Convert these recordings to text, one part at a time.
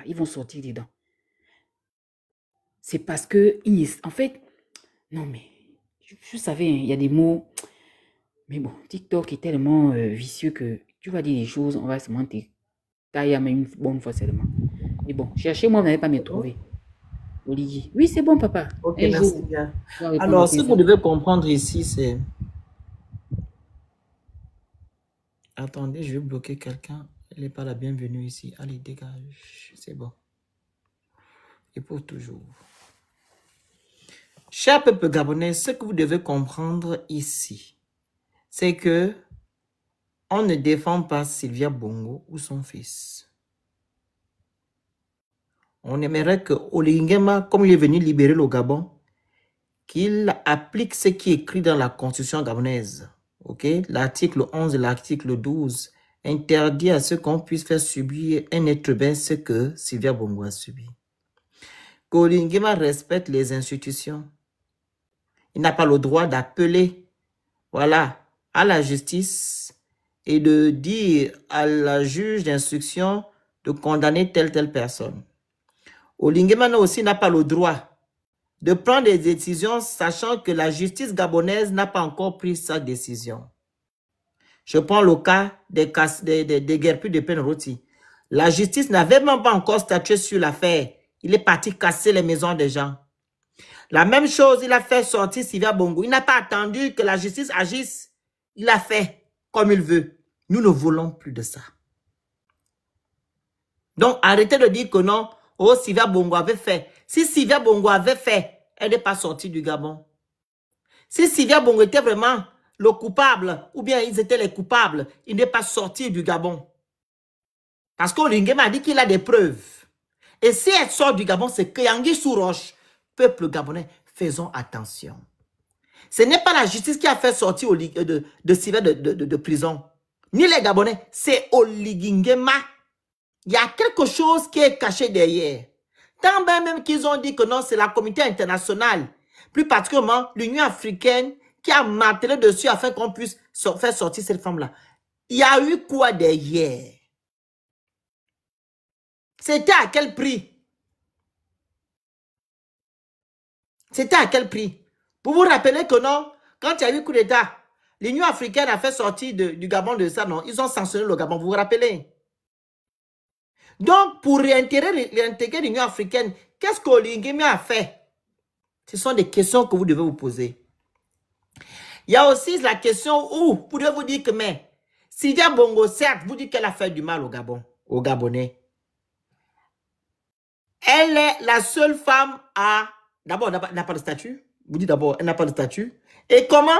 ils vont sortir dedans. C'est parce que, en fait, non mais, je savais, hein, il y a des mots, mais bon, TikTok est tellement vicieux que tu vas dire des choses, on va se mentir. Taille même une bonne fois seulement. Mais bon, cherchez-moi, vous n'allez pas me trouver. Olivier. Oui, c'est bon, papa. Ok, Un merci jour, bien. je vais répondre à Alors, ce tes que vous appels. devez comprendre ici, c'est... Attendez, je vais bloquer quelqu'un. Elle n'est pas la bienvenue ici. Allez, dégage. C'est bon. Et pour toujours. Cher peuple gabonais, ce que vous devez comprendre ici, c'est que on ne défend pas Sylvia Bongo ou son fils. On aimerait que Oligema, comme il est venu libérer le Gabon, qu'il applique ce qui est écrit dans la constitution gabonaise. Ok? L'article 11 et l'article 12 interdit à ceux qu'on puisse faire subir un être humain ce que Sylvia Bongo a subi. Kolingema respecte les institutions. Il n'a pas le droit d'appeler, voilà, à la justice et de dire à la juge d'instruction de condamner telle personne. Olingema aussi n'a pas le droit de prendre des décisions sachant que la justice gabonaise n'a pas encore pris sa décision. Je prends le cas des Guerpus de Penroti. La justice n'avait même pas encore statué sur l'affaire. Il est parti casser les maisons des gens. La même chose, il a fait sortir Sylvia Bongo. Il n'a pas attendu que la justice agisse. Il a fait comme il veut. Nous ne voulons plus de ça. Donc, arrêtez de dire que non, oh, Sylvia Bongo avait fait. Si Sylvia Bongo avait fait, elle n'est pas sortie du Gabon. Si Sylvia Bongo était vraiment le coupable, ou bien ils étaient les coupables, il n'est pas sorti du Gabon. Parce qu'Olingema a dit qu'il a des preuves. Et si elle sort du Gabon, c'est Kayangui sous roche. Peuple gabonais, faisons attention. Ce n'est pas la justice qui a fait sortir de Sylvia de prison. Ni les Gabonais, c'est Olingema. Il y a quelque chose qui est caché derrière. Tant bien même qu'ils ont dit que non, c'est la communauté internationale, plus particulièrement l'Union africaine, qui a martelé dessus afin qu'on puisse faire sortir cette femme-là. Il y a eu quoi derrière? C'était à quel prix? C'était à quel prix? Vous vous rappelez que non, quand il y a eu coup d'État, l'Union africaine a fait sortir du Gabon de ça, non? Ils ont sanctionné le Gabon, vous vous rappelez? Donc, pour réintégrer l'Union africaine, qu'est-ce qu'Olingema a fait? Ce sont des questions que vous devez vous poser. Il y a aussi la question où vous devez vous dire que, mais, Sylvia Bongo, certes, vous dites qu'elle a fait du mal au Gabon, aux Gabonais. Elle est la seule femme à... D'abord, elle n'a pas de statut. Vous dites d'abord, elle n'a pas de statut. Et comment?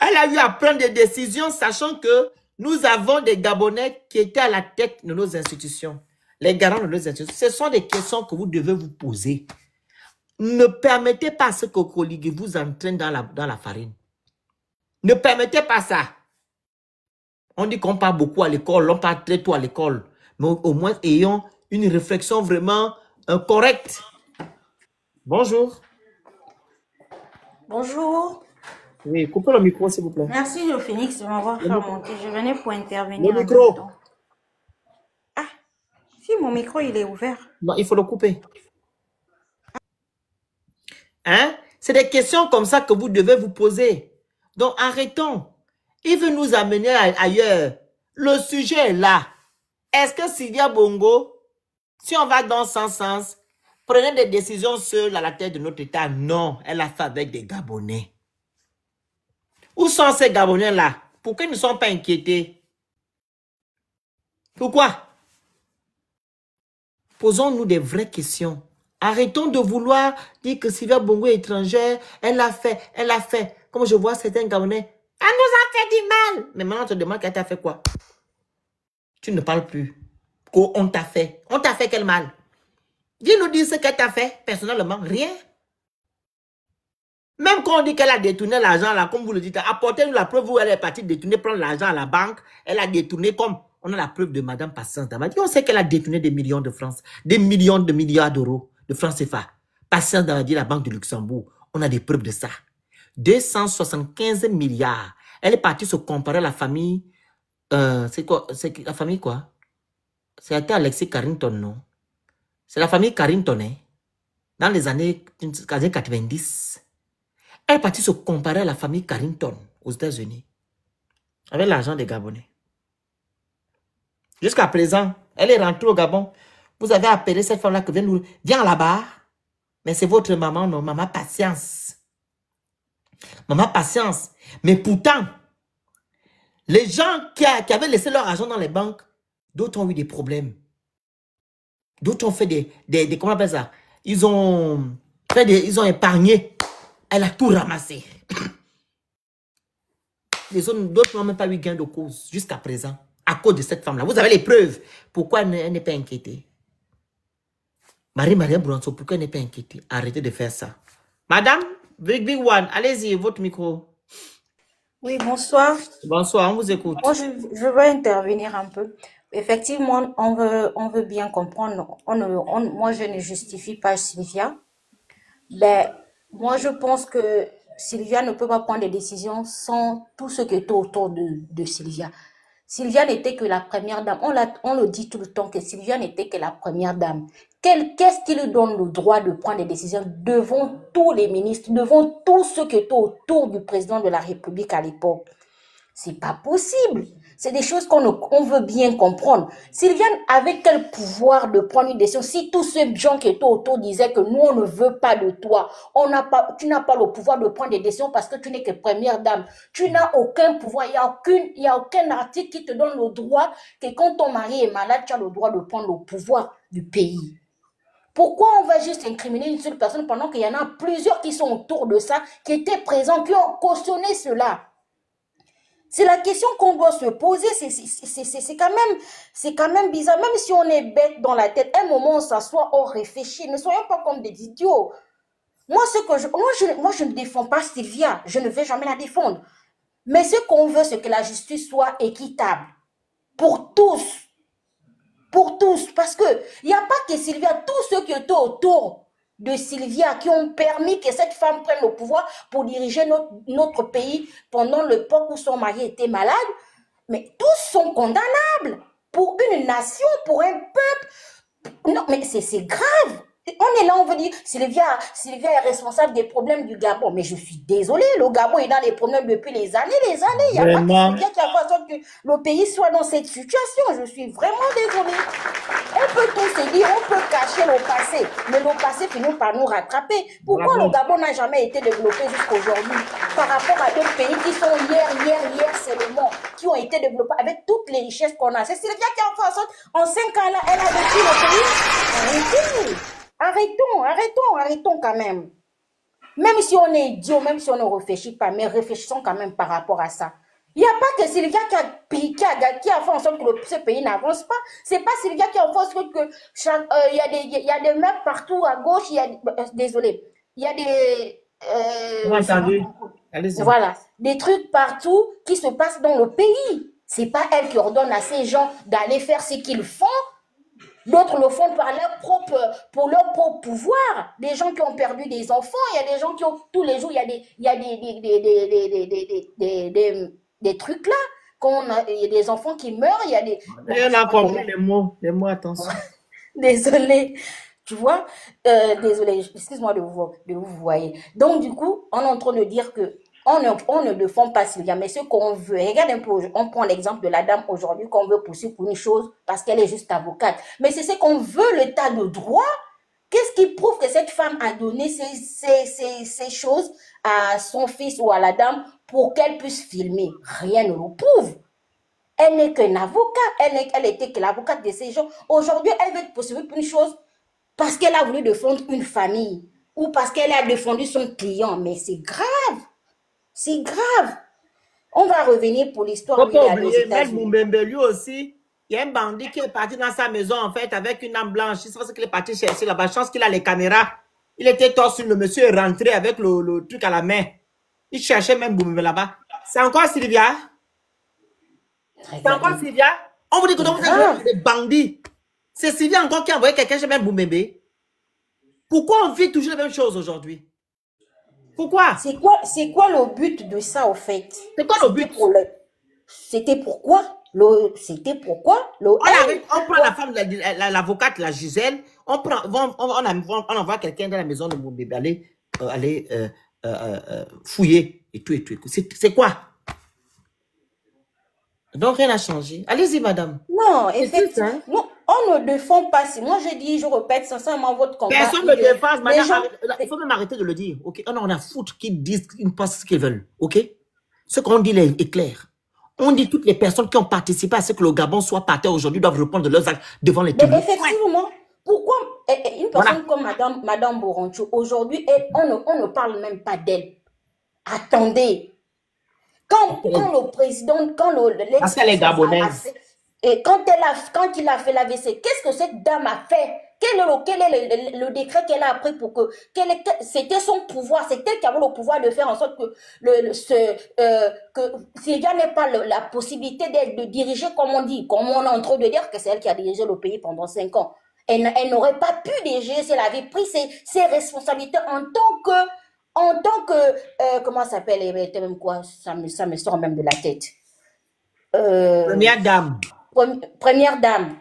Elle a eu à prendre des décisions, sachant que nous avons des Gabonais qui étaient à la tête de nos institutions. Les garants de nos institutions. Ce sont des questions que vous devez vous poser. Ne permettez pas ce que Koligui vous entraîne dans la farine. Ne permettez pas ça. On dit qu'on parle beaucoup à l'école, on parle très tôt à l'école. Mais au moins, ayons une réflexion vraiment correcte. Bonjour. Bonjour. Oui, coupez le micro, s'il vous plaît. Merci, le Phoenix, de m'avoir fait monter. Je venais pour intervenir. Le micro. Ah, si mon micro, il est ouvert. Non, il faut le couper. Hein? C'est des questions comme ça que vous devez vous poser. Donc, arrêtons. Il veut nous amener ailleurs. Le sujet est là. Est-ce que Sylvia Bongo, si on va dans ce sens, prenait des décisions seule à la tête de notre État? Non, elle a fait avec des Gabonais. Où sont ces Gabonais-là? Pourquoi ils ne sont pas inquiétés? Pourquoi? Posons-nous des vraies questions. Arrêtons de vouloir dire que Sylvia Bongo est étrangère, elle a fait. Comme je vois certains Gabonais, elle nous a fait du mal. Mais maintenant, on te demande qu'elle t'a fait quoi? Tu ne parles plus. On t'a fait. On t'a fait quel mal? Dis-nous dire ce qu'elle t'a fait, personnellement, rien. Même quand on dit qu'elle a détourné l'argent, là, comme vous le dites, apportez-nous la preuve où elle est partie détourner, prendre l'argent à la banque. Elle a détourné comme on a la preuve de Madame Patience Damadi. On sait qu'elle a détourné des millions de francs, des millions de milliards d'euros de francs CFA. Patience Damadi, la Banque de Luxembourg. On a des preuves de ça. 275 milliards. Elle est partie se comparer à la famille. C'est quoi? C'est la famille quoi? C'était Alexis Carrington, non? C'est la famille Carrington, hein? Dans les années 90. Elle est partie se comparer à la famille Carrington aux États-Unis. Avec l'argent des Gabonais. Jusqu'à présent, elle est rentrée au Gabon. Vous avez appelé cette femme-là qui vient nous... Viens là-bas. Mais c'est votre maman, non? Maman, patience. Maman, patience. Mais pourtant, les gens qui avaient laissé leur argent dans les banques, d'autres ont eu des problèmes. D'autres ont fait des comment on appelle ça? Ils ont épargné. Elle a tout ramassé. Les autres, d'autres n'ont même pas eu gain de cause jusqu'à présent. À cause de cette femme-là. Vous avez les preuves. Pourquoi elle n'est pas inquiétée? Marie-Marie Boulanso, pourquoi elle n'est pas inquiétée? Arrêtez de faire ça. Madame, Big One, allez-y, votre micro. Oui, bonsoir. Bonsoir, on vous écoute. Moi, je veux intervenir un peu. Effectivement, on veut bien comprendre. Moi, je ne justifie pas Sylvia. Mais moi, je pense que Sylvia ne peut pas prendre des décisions sans tout ce qui est autour de Sylvia. Sylvia n'était que la première dame. On le dit tout le temps que Sylvia n'était que la première dame. Qu'est-ce qui lui donne le droit de prendre des décisions devant tous les ministres, devant tous ceux qui étaient autour du président de la République à l'époque? C'est pas possible. C'est des choses qu'on veut bien comprendre. Sylviane avait quel pouvoir de prendre une décision si tous ces gens qui étaient autour disaient que nous, on ne veut pas de toi. Tu n'as pas le pouvoir de prendre des décisions parce que tu n'es que première dame. Tu n'as aucun pouvoir. Il y a aucun article qui te donne le droit que quand ton mari est malade, tu as le droit de prendre le pouvoir du pays. Pourquoi on va juste incriminer une seule personne pendant qu'il y en a plusieurs qui sont autour de ça, qui étaient présents, qui ont cautionné cela? C'est la question qu'on doit se poser. C'est quand même bizarre. Même si on est bête dans la tête, un moment on s'assoit, on réfléchit. Ne soyons pas comme des idiots. Moi, je ne défends pas Sylvia. Je ne vais jamais la défendre. Mais ce qu'on veut, c'est que la justice soit équitable. Pour tous. Pour tous. Parce que il n'y a pas que Sylvia. Tous ceux qui étaient autour de Sylvia qui ont permis que cette femme prenne le pouvoir pour diriger notre pays pendant l'époque où son mari était malade, mais tous sont condamnables pour une nation, pour un peuple. Non, mais c'est grave. On est là, on veut dire, Sylvia est responsable des problèmes du Gabon. Mais je suis désolée, le Gabon est dans les problèmes depuis les années. Il n'y a pas que Sylvia qui a fait en sorte que le pays soit dans cette situation. Je suis vraiment désolée. On peut tout se dire, on peut cacher le passé, mais le passé finit par nous rattraper. Pourquoi le Gabon n'a jamais été développé jusqu'aujourd'hui par rapport à d'autres pays qui sont hier seulement, qui ont été développés avec toutes les richesses qu'on a? C'est Sylvia qui a fait en sorte, en 5 ans là, elle a détruit le pays. Arrêtons quand même. Même si on est idiot, même si on ne réfléchit pas, mais réfléchissons quand même par rapport à ça. Il n'y a pas que Sylvia qui a fait en sorte que ce pays n'avance pas. C'est pas Sylvia qui a fait en sorte que il y a des mecs partout à gauche. Désolé. Il y a des... voilà. Des trucs partout qui se passent dans le pays. C'est pas elle qui ordonne à ces gens d'aller faire ce qu'ils font. D'autres le font pour leur propre pouvoir. Des gens qui ont perdu des enfants, il y a des gens qui ont, tous les jours, il y a des trucs là. Il y a des enfants qui meurent, il y a des... On a compris les mots, attention. Désolée, tu vois, désolée, excuse-moi de vous voyer. Donc, du coup, on est en train de dire que on ne défend pas Sylvia, mais ce qu'on veut, regarde un peu, on prend l'exemple de la dame aujourd'hui qu'on veut poursuivre pour une chose parce qu'elle est juste avocate. Mais c'est ce qu'on veut, l'état de droit. Qu'est-ce qui prouve que cette femme a donné ces choses à son fils ou à la dame pour qu'elle puisse filmer? Rien ne le prouve. Elle n'est qu'un avocat. Elle était que l'avocate de ces gens. Aujourd'hui, elle veut être poursuivie pour une chose parce qu'elle a voulu défendre une famille ou parce qu'elle a défendu son client. Mais c'est grave. C'est grave. On va revenir pour l'histoire. Faut pas oublier, Mel Moumbembe, lui aussi, il y a un bandit qui est parti dans sa maison, en fait, avec une âme blanche. Je sais pas ce qu'il est parti chercher là-bas. Chance qu'il a les caméras. Il était torse, le monsieur est rentré avec le truc à la main. Il cherchait même Moumbembe là-bas. C'est encore Sylvia? C'est encore Sylvia? On vous dit que vous êtes des bandits. C'est Sylvia encore qui a envoyé quelqu'un chez même Moumbembe. Pourquoi on vit toujours la même chose aujourd'hui? Pourquoi? C'est quoi le but de ça, au fait? C'est quoi le but? C'était pourquoi? C'était pourquoi On prend la femme, l'avocate, la Gisèle, on envoie quelqu'un dans la maison de mon bébé, aller fouiller et tout. C'est quoi? Donc rien n'a changé. Allez-y, madame. Non, effectivement, non, on ne défend pas. Moi, je dis, je répète sincèrement votre combat. Personne ne défend, madame. Il faut même arrêter de le dire. Ok, on a foutre qu'ils disent, qu'ils pensent ce qu'ils veulent. Ok, ce qu'on dit est clair. On dit toutes les personnes qui ont participé à ce que le Gabon soit par terre aujourd'hui doivent répondre de leurs actes devant les tribunaux. Effectivement. Pourquoi une personne comme Madame Boroncho, aujourd'hui, on ne parle même pas d'elle. Attendez. Quand le président, parce qu'elle est gabonaise. Et quand il a fait l'AVC, qu'est-ce que cette dame a fait? Quel est le décret qu'elle a pris pour que c'était son pouvoir, c'est elle qui avait le pouvoir de faire en sorte que Sylvia n'ait pas la possibilité de diriger, comme on dit, comme on est en train de dire que c'est elle qui a dirigé le pays pendant 5 ans. Elle n'aurait pas pu diriger si elle avait pris ses responsabilités en tant que comment ça s'appelle, même quoi, ça me sort même de la tête. Première dame. Première dame.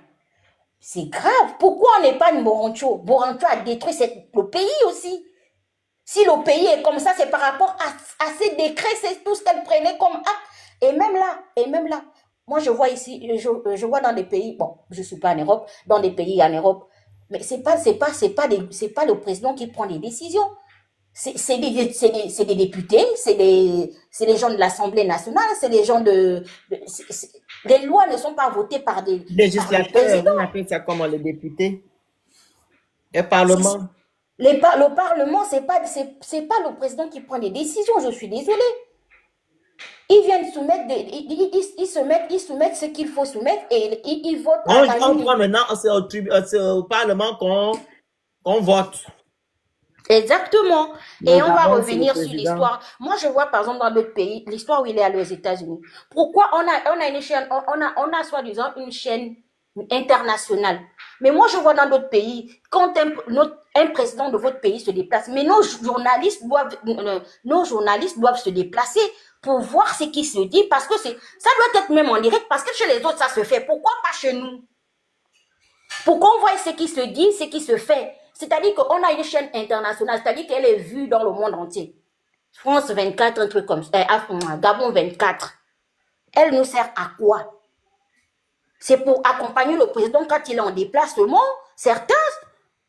C'est grave. Pourquoi on n'est pas une Boroncho? Boroncho a détruit le pays aussi. Si le pays est comme ça, c'est par rapport à ces décrets, c'est tout ce qu'elle prenait comme acte. Et même là, moi je vois ici, je vois dans des pays, bon, je ne suis pas en Europe, dans des pays en Europe, mais c'est pas le président qui prend les décisions. C'est des députés, c'est les gens de l'Assemblée nationale, c'est les gens les lois ne sont pas votées par des législateurs. On appelle ça comment, les députés? Le Parlement. Le Parlement, c'est pas le président qui prend des décisions, je suis désolée. Ils viennent soumettre, ils soumettent ce qu'il faut soumettre et ils votent. On prend maintenant, c'est au Parlement qu'on vote. Exactement. Et on va revenir sur l'histoire. Moi, je vois par exemple dans d'autres pays, l'histoire où il est allé aux États-Unis. Pourquoi on a une chaîne, on a soi-disant une chaîne internationale. Mais moi, je vois dans d'autres pays, quand un président de votre pays se déplace, mais nos journalistes doivent se déplacer pour voir ce qui se dit, parce que ça doit être même en direct, parce que chez les autres, ça se fait. Pourquoi pas chez nous? Pourquoi on voit ce qui se dit, ce qui se fait? C'est-à-dire qu'on a une chaîne internationale, c'est-à-dire qu'elle est vue dans le monde entier. France 24, un truc comme ça, Gabon 24. Elle nous sert à quoi? C'est pour accompagner le président quand il est en déplacement. Certains,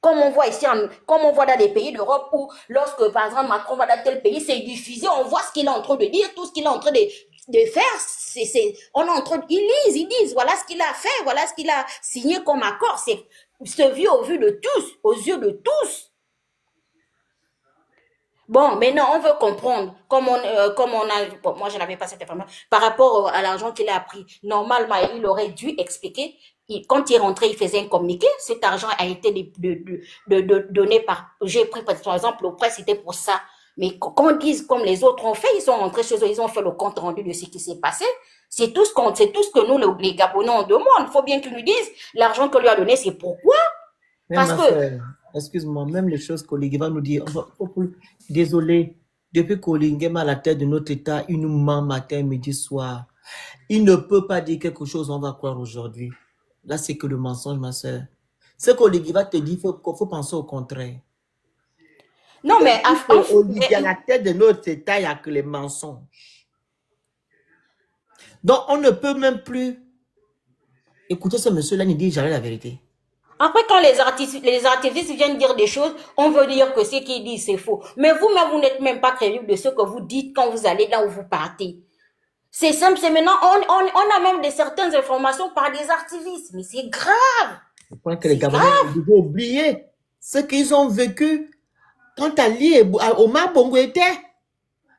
comme on voit ici, comme on voit dans des pays d'Europe où lorsque, par exemple, Macron va dans tel pays, c'est diffusé, on voit ce qu'il est en train de dire, tout ce qu'il est en train de faire. On est en train ils disent, voilà ce qu'il a fait, voilà ce qu'il a signé comme accord. C'est vu au vu de tous, aux yeux de tous. Bon, maintenant, on veut comprendre, comme on a, bon, moi je n'avais pas cette information, par rapport à l'argent qu'il a pris. Normalement, il aurait dû expliquer, quand il rentrait, il faisait un communiqué, cet argent a été donné par, j'ai pris par exemple, le prêt, c'était pour ça. Mais quand ils disent, comme les autres ont fait, ils sont rentrés chez eux, ils ont fait le compte rendu de ce qui s'est passé. C'est tout ce que nous, les Gabonais, on demande. Il faut bien qu'ils nous disent, l'argent qu'on lui a donné, c'est pourquoi? Parce que, excuse-moi, même les choses qu'Oligui nous dit, désolé, depuis qu'Oligui est à la tête de notre État, il nous ment matin, midi, soir. Il ne peut pas dire quelque chose, on va croire aujourd'hui. Là, c'est que le mensonge, ma soeur. Ce qu'Oligui te dit, il faut penser au contraire. Non, mais à la tête de notre État, il n'y a que les mensonges. Donc, on ne peut même plus écouter ce monsieur-là, il dit jamais la vérité. Après, quand les activistes viennent dire des choses, on veut dire que ce qu'ils disent, c'est faux. Mais vous-même, vous n'êtes même pas crédible de ce que vous dites quand vous allez là où vous partez. C'est simple, c'est maintenant, on a même certaines informations par des activistes. Mais c'est grave. Je pense que les Gabonais ont oublié ce qu'ils ont vécu quand Ali et Omar Bongo étaient.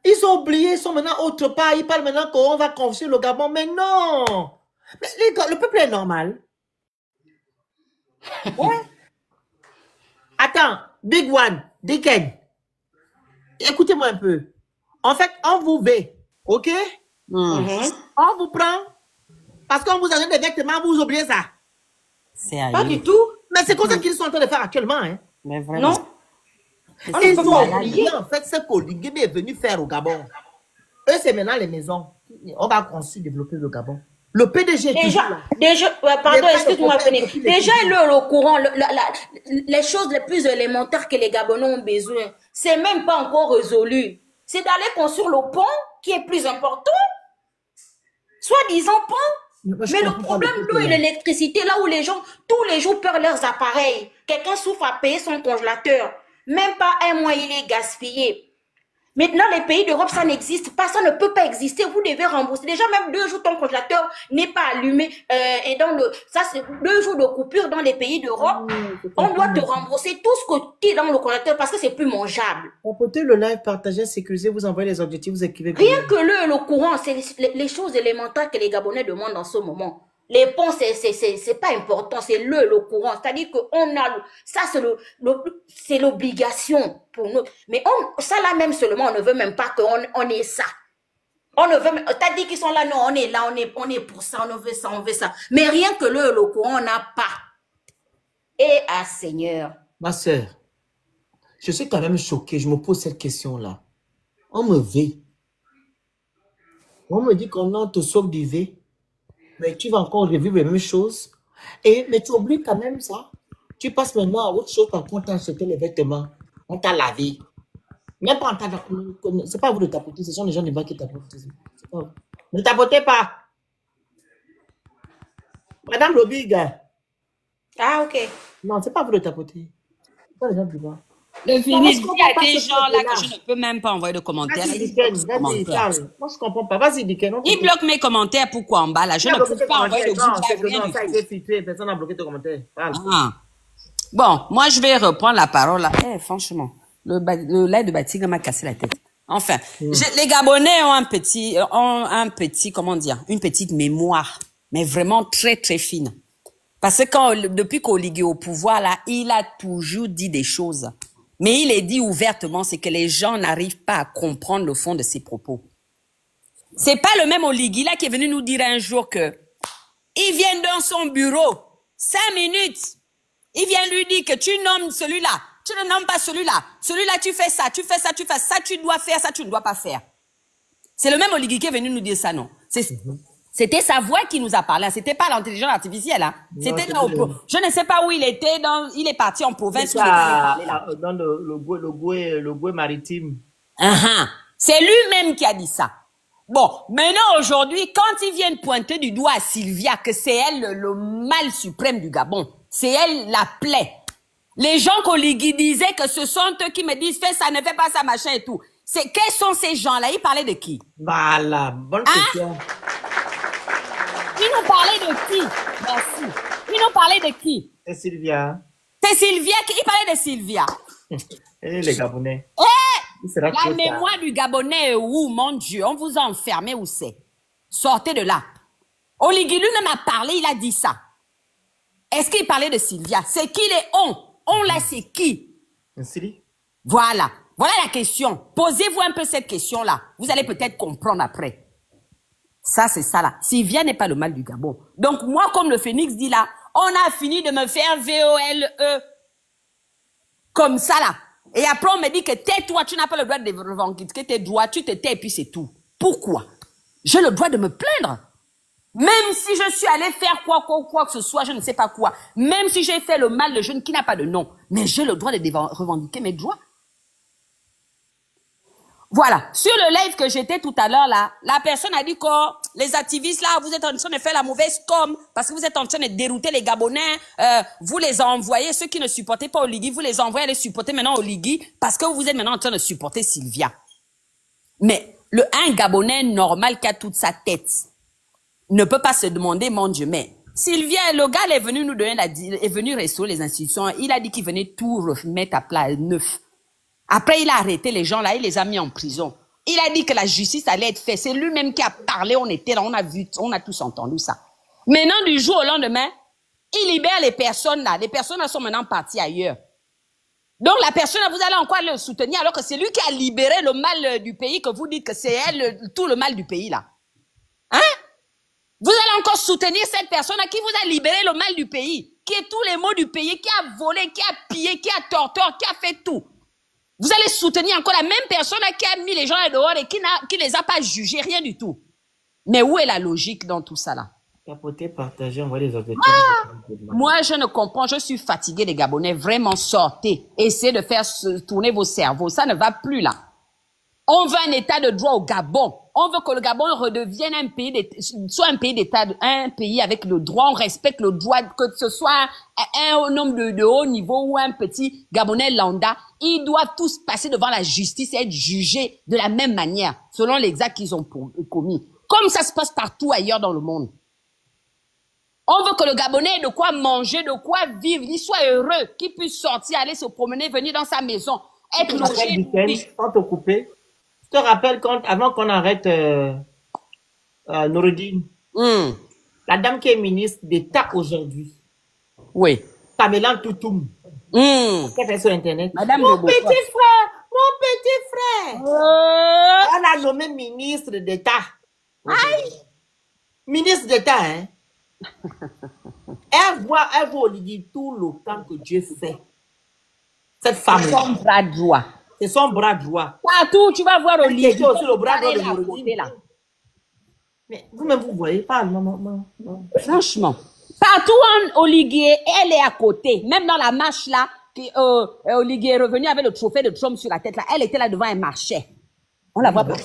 Ils ont oublié, ils sont maintenant autre part. Ils parlent maintenant qu'on va confier le Gabon. Mais non. Mais le peuple est normal. Ouais. Attends, Big One, Dicken, écoutez-moi un peu. En fait, on vous veut, ok? On vous prend parce qu'on vous a donné des vêtements, vous oubliez ça. Pas du tout. Mais c'est comme ça qu'ils sont en train de faire actuellement. Hein? Mais vraiment. Non. Ils ont oublié en fait ce qu'Oligui est venu faire au Gabon. Eux, c'est maintenant les maisons. On va construire, développer le Gabon. Le PDG est toujours là. Pardon, excuse-moi, déjà, le courant, les choses les plus élémentaires que les Gabonais ont besoin, c'est même pas encore résolu. C'est d'aller construire le pont qui est plus important. Soi-disant pont. Mais le problème, l'eau et l'électricité, là où les gens, tous les jours, perdent leurs appareils. Quelqu'un souffre à payer son congélateur. Même pas un mois, il est gaspillé. Maintenant, les pays d'Europe, ça n'existe pas, ça ne peut pas exister. Vous devez rembourser. Déjà, même 2 jours, ton congélateur n'est pas allumé. Et ça, c'est 2 jours de coupure dans les pays d'Europe. On doit te rembourser tout ce qui est dans le congélateur parce que c'est plus mangeable. Comportez le live, partagez, sécurisez, vous envoyez les objectifs, vous écrivez. Rien que le courant, c'est les choses élémentaires que les Gabonais demandent en ce moment. Les ponts, c'est pas important, c'est le courant. C'est-à-dire qu'on a, ça c'est l'obligation pour nous. Mais ça là même seulement, on ne veut même pas qu'on ait ça. On ne veut même, t'as dit qu'ils sont là, non, on est là, on est pour ça, on veut ça, on veut ça. Mais rien que le courant, on n'a pas. Et Seigneur. Ma sœur, je suis quand même choqué, je me pose cette question-là. On me veut. On me dit qu'on te sauve du V. Mais tu vas encore revivre les mêmes choses. Mais tu oublies quand même ça. Tu passes maintenant à autre chose quand on t'a acheté les vêtements. On t'a lavé. Même pas en t'a... C'est pas vous de tapoter, ce sont les gens du bas qui tapotent. Ne tapotez pas. Madame Lobig. Ah, ok. Non, c'est pas vous de tapoter. C'est pas les gens du bas. Le Phoenix, il y a des gens là que je ne peux même pas envoyer de commentaires. Vas-y, Diken. Moi, je comprends pas. Vas-y, Diken. Il bloque mes commentaires. Pourquoi en bas là? Je ne peux pas envoyer de commentaires. Non, ça a été filtré. Personne n'a bloqué tes commentaires. Bon, moi, je vais reprendre la parole là. Franchement, le lait de Batiga m'a cassé la tête. Enfin, les Gabonais ont comment dire, une petite mémoire, mais vraiment très, très fine. Parce que depuis qu'Oligui est au pouvoir là, il a toujours dit des choses. Mais il est dit ouvertement, c'est que les gens n'arrivent pas à comprendre le fond de ses propos. C'est pas le même Oligui là qui est venu nous dire un jour que il vient dans son bureau, 5 minutes, il vient lui dire que tu nommes celui-là, tu ne nommes pas celui-là, tu fais ça, tu fais ça, ça tu dois faire, ça tu ne dois pas faire. C'est le même Oligui qui est venu nous dire ça, non? C'était sa voix qui nous a parlé, c'était pas l'intelligence artificielle, hein. C'était je ne sais pas où il était, il est parti en province. Dans le Goué maritime. C'est lui-même qui a dit ça. Bon, maintenant aujourd'hui, quand ils viennent pointer du doigt à Sylvia, que c'est elle le mal suprême du Gabon, c'est elle la plaie. Les gens qu'Oligui disait que ce sont eux qui me disent fais ça, ne fais pas ça, machin et tout. Quels sont ces gens-là? Ils parlaient de qui? Voilà, bonne question. Ils nous parlaient de qui? Merci. Ils nous parlaient de qui? C'est Sylvia. C'est Sylvia qui... Il parlait de Sylvia. Et les Gabonais. La mémoire du Gabonais est où, mon Dieu? On vous a enfermé où c'est? Sortez de là. Oligui lui m'a parlé, il a dit ça. Est-ce qu'il parlait de Sylvia? C'est qui les on? On là, c'est qui? Voilà. Voilà la question. Posez-vous un peu cette question-là. Vous allez peut-être comprendre après. Ça, c'est ça là. Sylvia n'est pas le mal du Gabon. Donc, moi, comme le Phoenix dit là, on a fini de me faire VOLE. Comme ça là. Et après, on me dit que tais-toi, tu n'as pas le droit de revendiquer tes droits, tu te tais et puis c'est tout. Pourquoi? J'ai le droit de me plaindre. Même si je suis allé faire quoi que ce soit, je ne sais pas quoi. Même si j'ai fait le mal de jeune qui n'a pas de nom. Mais j'ai le droit de revendiquer mes droits. Voilà. Sur le live que j'étais tout à l'heure là, la personne a dit que les activistes là, vous êtes en train de faire la mauvaise com parce que vous êtes en train de dérouter les Gabonais. Vous les envoyez, ceux qui ne supportaient pas Oligui, vous les envoyez à les supporter maintenant Oligui parce que vous êtes maintenant en train de supporter Sylvia. Mais un Gabonais normal qui a toute sa tête ne peut pas se demander, mon Dieu, mais Sylvia, le gars est venu nous donner est venu restaurer les institutions. Il a dit qu'il venait tout remettre à plat, neuf. Après, il a arrêté les gens là, il les a mis en prison. Il a dit que la justice allait être faite. C'est lui-même qui a parlé, on était là, on a vu, on a tous entendu ça. Maintenant, du jour au lendemain, il libère les personnes là. Les personnes là sont maintenant parties ailleurs. Donc, la personne là, vous allez encore le soutenir alors que c'est lui qui a libéré le mal du pays, que vous dites que c'est elle, tout le mal du pays là. Hein? Vous allez encore soutenir cette personne là qui vous a libéré le mal du pays, qui est tous les maux du pays, qui a volé, qui a pillé, qui a torturé, qui a fait tout. Vous allez soutenir encore la même personne qui a mis les gens là dehors et qui les a pas jugés, rien du tout. Mais où est la logique dans tout ça là? Capoter, partager, envoyer les objectifs. Moi, je ne comprends, je suis fatiguée des Gabonais. Vraiment, sortez. Essayez de faire tourner vos cerveaux. Ça ne va plus là. On veut un état de droit au Gabon. On veut que le Gabon redevienne un pays soit un pays d'état, un pays avec le droit. On respecte le droit, que ce soit un homme de haut niveau ou un petit Gabonais lambda. Ils doivent tous passer devant la justice et être jugés de la même manière, selon les actes qu'ils ont commis. Comme ça se passe partout ailleurs dans le monde. On veut que le Gabonais ait de quoi manger, de quoi vivre, qu'il soit heureux, qu'il puisse sortir, aller se promener, venir dans sa maison, être logé. Sans te couper, je te rappelle avant qu'on arrête Noureddine, la dame qui est ministre d'État aujourd'hui, oui. Tamelan Toutoum, qui a fait sur Internet. Madame mon petit frère, on a nommé ministre d'État. Aïe! Ministre d'État, hein? Elle voit Oligi tout le temps que Dieu fait. Cette femme. C'est son bras droit. C'est son bras droit. Partout, tu vas voir Oligi. C'est aussi le bras droit de Noureddine. Mais vous-même, vous voyez pas, maman. Franchement. Partout, Oligi, elle est à côté. Même dans la marche là, Oligi est revenu avec le trophée de Trump sur la tête là. Elle était là devant un marché. On la voit pas.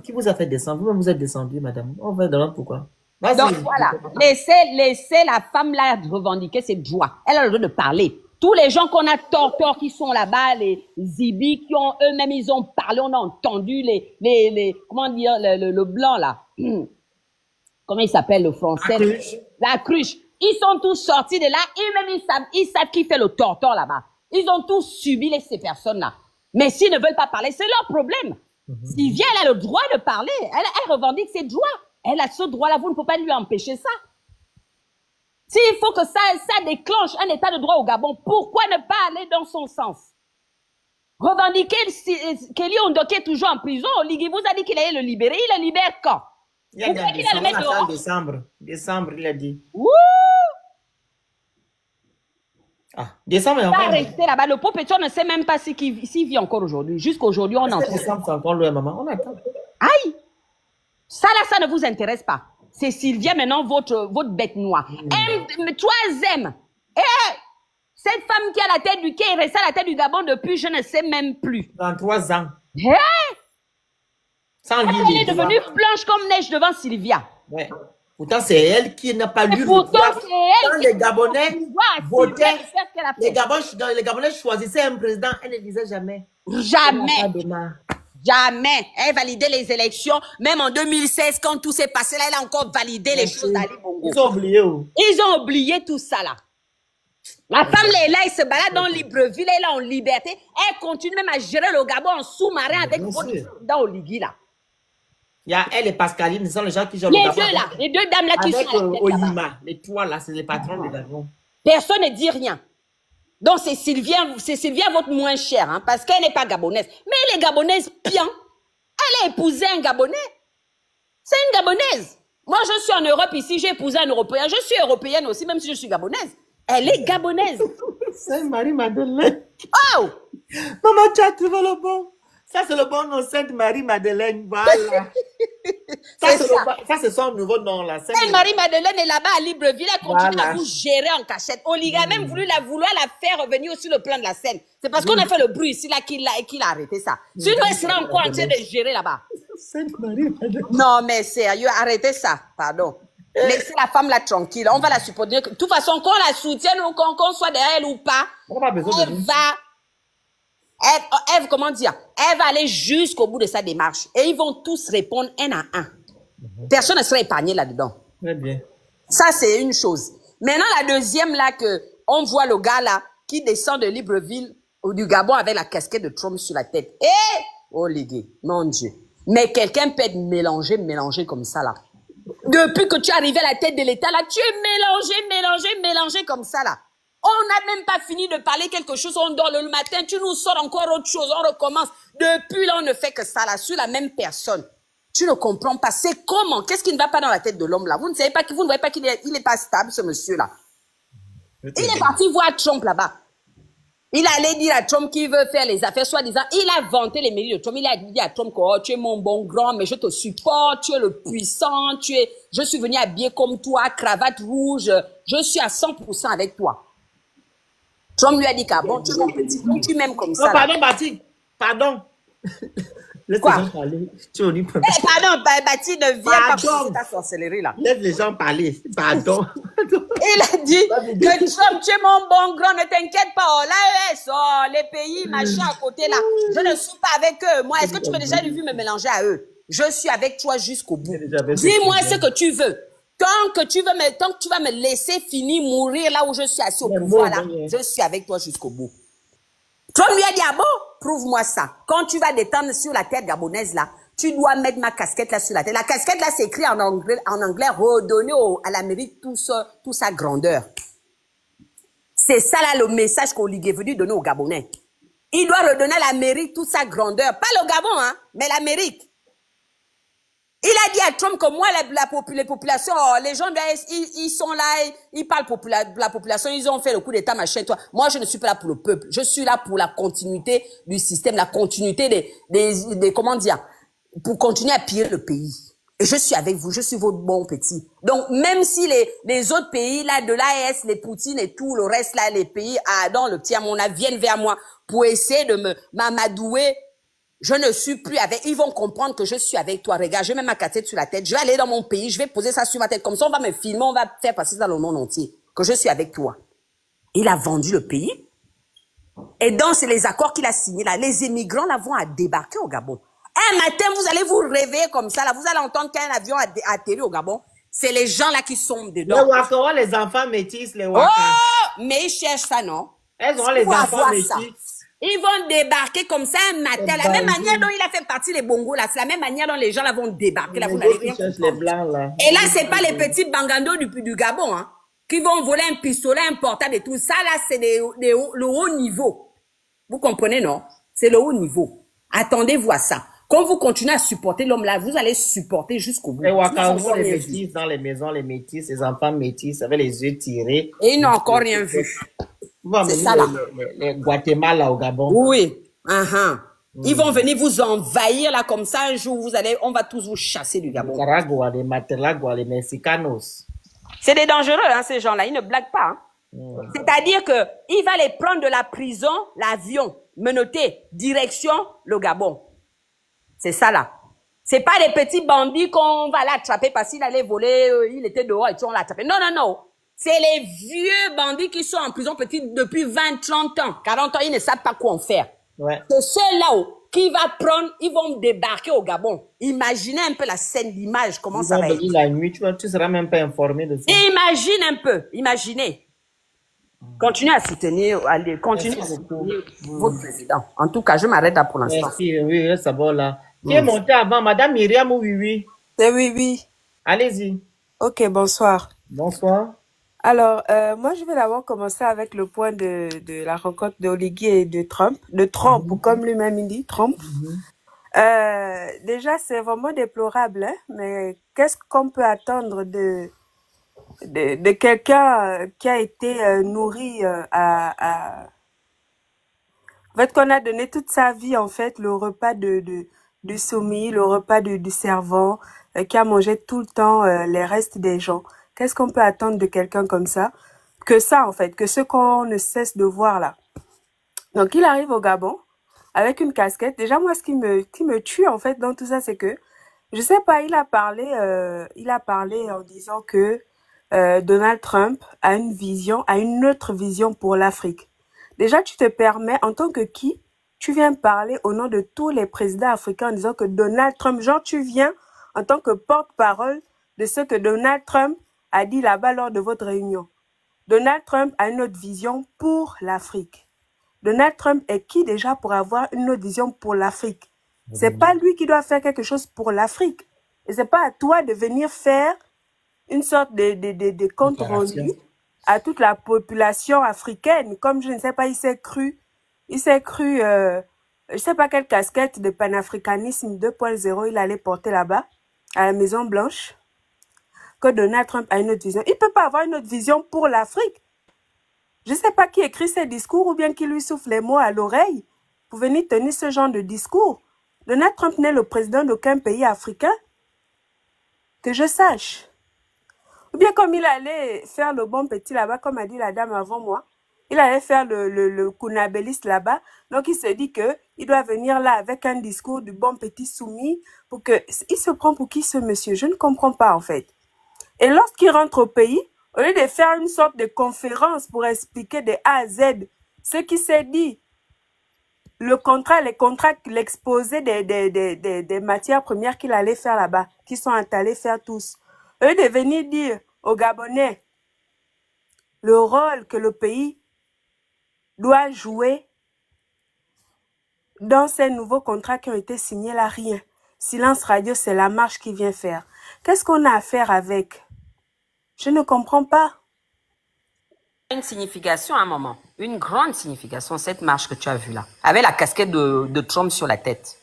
Qui vous a fait descendre? Vous-même, vous êtes descendu, madame. On va demander pourquoi. Donc voilà, laissez la femme là revendiquer ses droits. Elle a le droit de parler. Tous les gens qu'on a tort qui sont là-bas, les Zibi qui ont eux-mêmes, ils ont parlé, on a entendu comment dire, le blanc là. Comment il s'appelle le français? La cruche. Ils sont tous sortis de là, eux-mêmes ils savent qui fait le tortor là-bas. Ils ont tous subi ces personnes-là. Mais s'ils ne veulent pas parler, c'est leur problème. Sylvia, elle a le droit de parler. Elle revendique ses droits. Elle a ce droit-là, vous ne pouvez pas lui empêcher ça. S'il faut que ça déclenche un état de droit au Gabon, pourquoi ne pas aller dans son sens? Revendiquer Kelly Ondoké est toujours en prison. Oligi vous a dit qu'il allait le libérer. Il le libère quand? Il a dit décembre, il a dit. Ouh! Décembre, il va rester là-bas. Le pauvre petit, on ne sait même pas s'il vit encore aujourd'hui. Jusqu'aujourd'hui, on entend. Décembre, c'est encore loin, maman. On attend. Aïe! Ça là, ça ne vous intéresse pas. C'est Sylvia maintenant, votre bête noire. Troisième. Cette femme qui a la tête qui est restée à la tête du Gabon depuis, je ne sais même plus. 33 ans. Elle est devenue blanche comme neige devant Sylvia. Ouais. Pourtant, c'est elle qui n'a pas lu le droit. Quand les Gabonais votaient, les Gabonais choisissaient un président, elle ne disait jamais. Jamais. Jamais. Elle validait les élections. Même en 2016, quand tout s'est passé là, elle a encore validé les choses d'Ali Bongo. Ils ont oublié. Ils ont oublié tout ça là. La femme là, elle se balade dans Libreville, elle est en liberté. Elle continue même à gérer le Gabon en sous-marin avec dans Oligi là. Il y a elle et Pascaline, ce sont les gens qui gèrent le Gabon. Les deux dames là qui sont à la tête Oyima, les trois là, c'est les patrons du Gabon. Personne ne dit rien. Donc c'est Sylvia votre moins chère, hein, parce qu'elle n'est pas gabonaise. Mais elle est gabonaise bien. Elle a épousé un Gabonais. C'est une Gabonaise. Moi, je suis en Europe ici, j'ai épousé un Européen. Je suis européenne aussi, même si je suis gabonaise. Elle est gabonaise. C'est Marie-Madeleine. Oh! Maman, tu as trouvé le bon. Ça, c'est le bon nom, Sainte Marie-Madeleine. Voilà. Ça, c'est son nouveau nom, là. Sainte Marie-Madeleine est là-bas à Libreville. Elle continue à vous gérer en cachette. Oligi a même voulu vouloir la faire revenir sur le plan de la scène. C'est parce qu'on a fait le bruit ici, là, qu'il a arrêté ça. Sinon, elle sera encore en train de gérer là-bas. Sainte Marie-Madeleine. Non, mais sérieux, arrêtez ça. Pardon. Laissez la femme là tranquille. On va la supporter. De toute façon, qu'on la soutienne ou qu'on soit derrière elle ou pas, comment dire, elle va aller jusqu'au bout de sa démarche. Et ils vont tous répondre un à un. Personne ne sera épargné là-dedans. Très bien. Ça, c'est une chose. Maintenant, la deuxième là, on voit le gars là, qui descend de Libreville ou du Gabon avec la casquette de Trump sur la tête. Oh, les gars, mon Dieu. Mais quelqu'un peut être mélangé comme ça là. Depuis que tu es arrivé à la tête de l'État, là, tu es mélangé comme ça, là. On n'a même pas fini de parler quelque chose, on dort le matin, tu nous sors encore autre chose, on recommence. Depuis là, on ne fait que ça, là, sur la même personne. Tu ne comprends pas. C'est comment? Qu'est-ce qui ne va pas dans la tête de l'homme, là? Vous ne savez pas, vous ne voyez pas qu'il n'est pas stable, ce monsieur-là. Il est parti voir Trump, là-bas. Il allait dire à Trump qu'il veut faire les affaires, soi-disant, il a vanté les mérites de Trump. Il a dit à Trump que oh, tu es mon bon grand, mais je te supporte, tu es le puissant, je suis venu habillé comme toi, cravate rouge, je suis à 100% avec toi. Trump lui a dit qu'à bon, tu es mon petit, donc tu m'aimes comme ça. Non, pardon, Bati, pardon. Laisse Quoi? les gens parler. Tu es venu Eh, pardon, Bati, ne viens pas pousser ta sorcellerie là. Laisse les gens parler. Pardon. Il a dit que Trump, tu es mon bon grand, ne t'inquiète pas. Oh, l'AES, oh, les pays, machin à côté là. Je ne suis pas avec eux. Moi, est-ce que tu m'as déjà vu me mélanger à eux? Je suis avec toi jusqu'au bout. Dis-moi ce que tu veux. Tant que tu vas me laisser finir mourir là où je suis assis au pouvoir là, je suis avec toi jusqu'au bout. Trump lui a dit, ah bon, prouve-moi ça. Quand tu vas détendre sur la terre gabonaise là, tu dois mettre ma casquette là sur la tête. La casquette là, c'est écrit en anglais, redonner à l'Amérique toute sa grandeur. C'est ça là le message qu'Oligui est venu donner aux Gabonais. Il doit redonner à l'Amérique toute sa grandeur. Pas le Gabon, hein, mais l'Amérique. Il a dit à Trump que moi, les populations, oh, les gens, ils sont là, ils parlent pour la population, ils ont fait le coup d'état, machin, toi. Moi, je ne suis pas là pour le peuple. Je suis là pour la continuité du système, la continuité des comment dire, pour continuer à piller le pays. Et je suis avec vous, je suis votre bon petit. Donc, même si les autres pays, là, de l'AES, les Poutine et tout, le reste, là, les pays, dans le petit, à mon avis, viennent vers moi pour essayer de m'amadouer. Je ne suis plus avec, ils vont comprendre que je suis avec toi. Regarde, je vais mettre ma casquette sur la tête, je vais aller dans mon pays, je vais poser ça sur ma tête. Comme ça, on va me filmer, on va faire passer ça dans le monde entier. Que je suis avec toi. Il a vendu le pays. Et donc, c'est les accords qu'il a signés là. Les immigrants là vont à débarquer au Gabon. Un matin, vous allez vous réveiller comme ça là. Vous allez entendre qu'un avion a atterri au Gabon. C'est les gens là qui sont dedans. Les Wakawa, les enfants métis, les Waka. Oh! Mais ils cherchent ça, non? Elles ont les enfants métis. Ils vont débarquer comme ça un matin. La même manière dont il a fait partie des Bongos, là, c'est la même manière dont les gens là vont débarquer. Là, vous n'allez rien les blancs, là. Et là, c'est pas les petits bangandos du Gabon, hein, qui vont voler un pistolet, un portable et tout. Ça, là, c'est le haut niveau. Vous comprenez, non? C'est le haut niveau. Attendez-vous à ça. Quand vous continuez à supporter l'homme là, vous allez supporter jusqu'au bout. Les Wakawa, les métis dans les maisons, les métis, les enfants métis avec les yeux tirés. Et ils n'ont encore rien vu. C'est ça là. Les Guatemala au Gabon. Oui. Ils vont venir vous envahir là comme ça un jour. On va tous vous chasser du Gabon. Les Nicaragua, les Materagua, les Mexicanos. C'est des dangereux, hein, ces gens-là. Ils ne blaguent pas. Hein. C'est-à-dire que il va les prendre de la prison, l'avion, menotté, direction le Gabon. C'est ça là. C'est pas les petits bandits qu'on va l'attraper parce qu'il allait voler, il était dehors et tout, on l'a attrapé. Non, non, non. C'est les vieux bandits qui sont en prison depuis 20, 30 ans, 40 ans, ils ne savent pas quoi en faire. Ouais. C'est ceux-là qui va prendre, ils vont débarquer au Gabon. Imaginez un peu la scène d'image, comment ça va être. La nuit, tu seras même pas informé de ça. Imagine un peu, imaginez. Continuez à soutenir, continuez à soutenir votre président. En tout cas, je m'arrête là pour l'instant. Merci, oui, ça va là. Qui est monté avant, Madame Myriam ou Oui? C'est Oui. Allez-y. Ok, bonsoir. Bonsoir. Alors, moi, je vais d'abord commencer avec le point de la rencontre d'Oligui et de Trump, comme lui-même il dit, Trump. Déjà, c'est vraiment déplorable, hein, mais qu'est-ce qu'on peut attendre de quelqu'un qui a été nourri en fait, qu'on a donné toute sa vie, en fait, le repas du soumis, le repas du servant, qui a mangé tout le temps les restes des gens. Qu'est-ce qu'on peut attendre de quelqu'un comme ça? Que ça, en fait, que ce qu'on ne cesse de voir là. Donc, il arrive au Gabon avec une casquette. Déjà, moi, ce qui me tue, en fait, dans tout ça, c'est que, je sais pas, il a parlé en disant que Donald Trump a une autre vision pour l'Afrique. Déjà, tu te permets, en tant que qui, tu viens parler au nom de tous les présidents africains en disant que Donald Trump, genre, tu viens en tant que porte-parole de ce que Donald Trump a dit là-bas lors de votre réunion. Donald Trump a une autre vision pour l'Afrique. Donald Trump est qui déjà pour avoir une autre vision pour l'Afrique? C'est pas lui qui doit faire quelque chose pour l'Afrique. Et c'est pas à toi de venir faire une sorte de compte rendu à toute la population africaine. Comme je ne sais pas, il s'est cru, je sais pas quelle casquette de panafricanisme 2.0 il allait porter là-bas, à la Maison Blanche. Que Donald Trump a une autre vision. Il ne peut pas avoir une autre vision pour l'Afrique. Je ne sais pas qui écrit ces discours ou bien qui lui souffle les mots à l'oreille pour venir tenir ce genre de discours. Donald Trump n'est le président d'aucun pays africain, que je sache. Ou bien comme il allait faire le bon petit là-bas, comme a dit la dame avant moi, il allait faire le kunabéliste là-bas. Donc il se dit qu'il doit venir là avec un discours du bon petit soumis pour que... Il se prend pour qui ce monsieur? Je ne comprends pas en fait. Et lorsqu'il rentre au pays, au lieu de faire une sorte de conférence pour expliquer de A à Z ce qui s'est dit, le contrat, les contrats, l'exposé des matières premières qu'il allait faire là-bas, qu'ils sont allés faire tous. Au lieu de venir dire aux Gabonais le rôle que le pays doit jouer dans ces nouveaux contrats qui ont été signés là, rien. Silence radio, c'est la marche qui vient faire. Qu'est-ce qu'on a à faire avec? Je ne comprends pas. Une signification à un moment, une grande signification, cette marche que tu as vue là, avec la casquette de Trump sur la tête.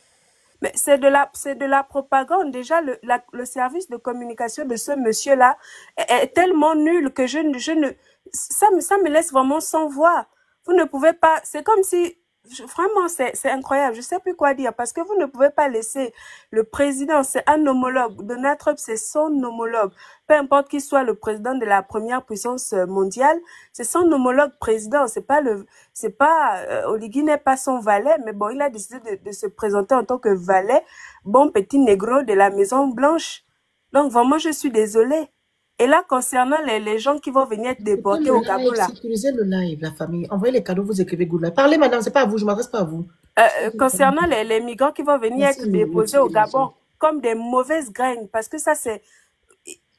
Mais c'est de la propagande. Déjà, le service de communication de ce monsieur-là est tellement nul que ça me laisse vraiment sans voix. Vous ne pouvez pas, c'est comme si, vraiment, c'est incroyable. Je sais plus quoi dire parce que vous ne pouvez pas laisser le président, c'est un homologue. Donald Trump, c'est son homologue. Peu importe qui soit le président de la première puissance mondiale, c'est son homologue président. Oligui n'est pas son valet, mais bon, il a décidé de se présenter en tant que valet, bon petit négro de la Maison Blanche. Donc vraiment, je suis désolée. Et là, concernant les gens qui vont venir être déportés au Gabon, là. Sécurisez le live, la famille. Envoyez les cadeaux, vous écrivez good live. Parlez, madame, c'est pas à vous, je m'adresse pas à vous. Concernant les migrants qui vont venir être déposés au Gabon, comme des mauvaises graines, parce que ça, c'est...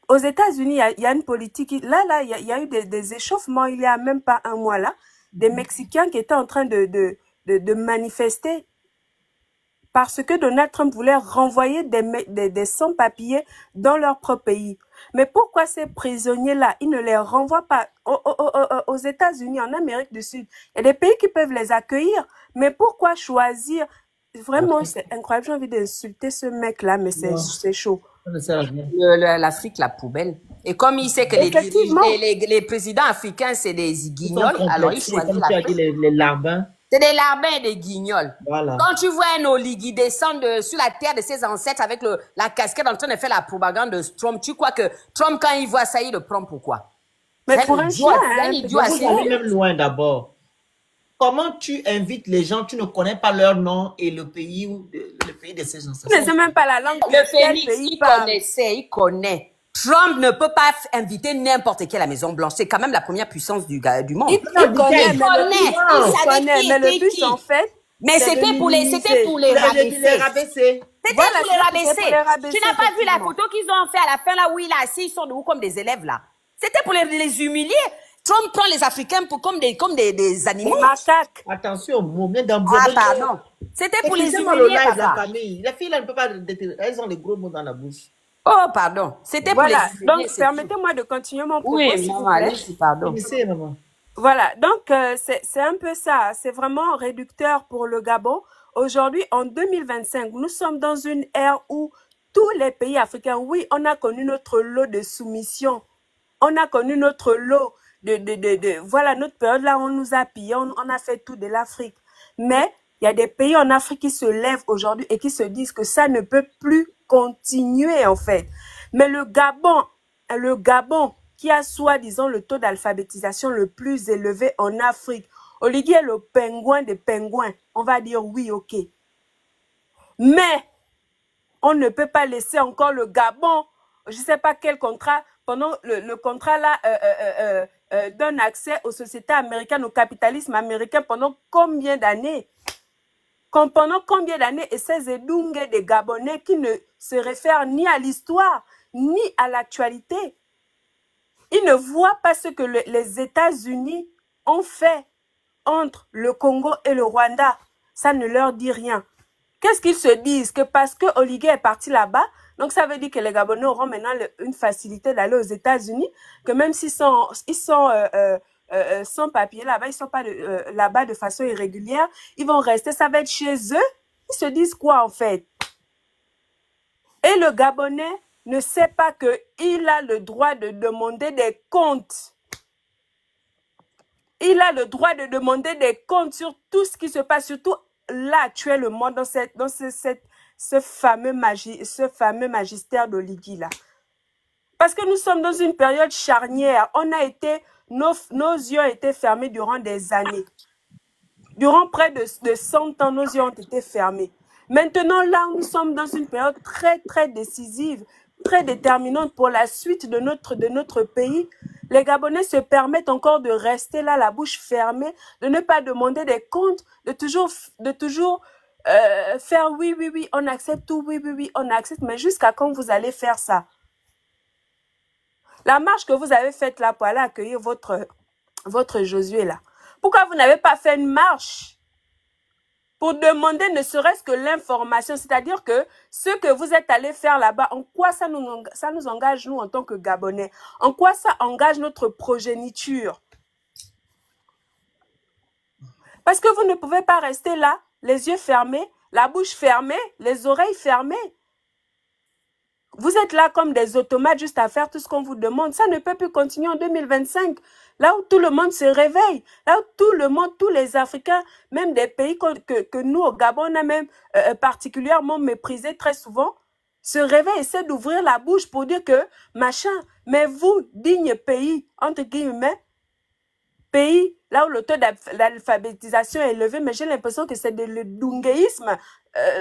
Aux États-Unis, il y a une politique. Là, il y a eu des échauffements il y a même pas un mois là, des Mexicains qui étaient en train de manifester parce que Donald Trump voulait renvoyer des sans-papiers dans leur propre pays. Mais pourquoi ces prisonniers-là, ils ne les renvoient pas aux États-Unis, en Amérique du Sud? Il y a des pays qui peuvent les accueillir, mais pourquoi choisir? Vraiment, c'est incroyable. J'ai envie d'insulter ce mec-là, mais c'est chaud. L'Afrique, la poubelle. Et comme il sait que les présidents africains, c'est des guignols, alors il choisit l'Afrique. Les larbins. C'est des larbins et des guignols. Voilà. Quand tu vois un oligui descendre sur la terre de ses ancêtres avec la casquette en train de faire la propagande de Trump, tu crois que Trump, quand il voit ça, il le prend pourquoi? Mais pour un chien, vous allez même loin d'abord. Comment tu invites les gens, tu ne connais pas leur nom et le pays de ces ancêtres? Tu ne sais même pas la langue. Le Félix, il connaît. Trump ne peut pas inviter n'importe qui à la Maison Blanche. C'est quand même la première puissance du monde. Il connaît, mais le but, en fait... Mais c'était pour les rabaisser. C'était pour les rabaisser. Tu n'as pas vu la photo qu'ils ont fait à la fin, là où il est assis, ils sont debout comme des élèves, là. C'était pour les humilier. Trump prend les Africains comme des animaux. Macaques. Attention, bien pardon. C'était pour les humilier, papa. Les filles, là, ne peuvent pas... Elles ont les gros mots dans la bouche. Oh, pardon. C'était pour les humilier. Donc, permettez-moi de continuer mon propos. Oui, maman, allez-y, pardon. Maman. Voilà, donc c'est un peu ça. C'est vraiment réducteur pour le Gabon. Aujourd'hui, en 2025, nous sommes dans une ère où tous les pays africains, oui, on a connu notre lot de soumission. On a connu notre lot voilà, notre période là, on nous a pillé, on a fait tout de l'Afrique. Mais il y a des pays en Afrique qui se lèvent aujourd'hui et qui se disent que ça ne peut plus continuer, en fait. Mais le Gabon, qui a soi-disant le taux d'alphabétisation le plus élevé en Afrique, Oligui est le pingouin des pingouins. On va dire oui, ok. Mais on ne peut pas laisser encore le Gabon, je ne sais pas quel contrat, pendant le contrat là donne accès aux sociétés américaines, au capitalisme américain pendant combien d'années? Pendant combien d'années? Et ces édungues des Gabonais qui ne se réfèrent ni à l'histoire, ni à l'actualité. Ils ne voient pas ce que les États-Unis ont fait entre le Congo et le Rwanda. Ça ne leur dit rien. Qu'est-ce qu'ils se disent? Que parce que Oligui est parti là-bas, donc ça veut dire que les Gabonais auront maintenant une facilité d'aller aux États-Unis, que même s'ils sont sans papier là-bas, ils sont pas là-bas de façon irrégulière, ils vont rester, ça va être chez eux. Ils se disent quoi en fait? Et le Gabonais ne sait pas qu'il a le droit de demander des comptes. Il a le droit de demander des comptes sur tout ce qui se passe, surtout là actuellement dans ce fameux magistère d'Oligui là. Parce que nous sommes dans une période charnière. Nos yeux ont été fermés durant des années. Durant près de 100 ans, nos yeux ont été fermés. Maintenant, là, nous sommes dans une période très, très décisive, très déterminante pour la suite de notre pays. Les Gabonais se permettent encore de rester là, la bouche fermée, de ne pas demander des comptes, de toujours faire oui, oui, oui, on accepte tout, oui, oui, oui, on accepte. Mais jusqu'à quand vous allez faire ça? La marche que vous avez faite là pour aller accueillir votre Josué là. Pourquoi vous n'avez pas fait une marche pour demander ne serait-ce que l'information? C'est-à-dire que ce que vous êtes allé faire là-bas, en quoi ça nous engage nous en tant que Gabonais? En quoi ça engage notre progéniture? Parce que vous ne pouvez pas rester là, les yeux fermés, la bouche fermée, les oreilles fermées. Vous êtes là comme des automates juste à faire tout ce qu'on vous demande. Ça ne peut plus continuer en 2025. Là où tout le monde se réveille, là où tout le monde, tous les Africains, même des pays que nous au Gabon, on a même particulièrement méprisé très souvent, se réveillent, essaient d'ouvrir la bouche pour dire que machin, mais vous, digne pays, entre guillemets, pays là où le taux d'alphabétisation est élevé, mais j'ai l'impression que c'est le dunguéisme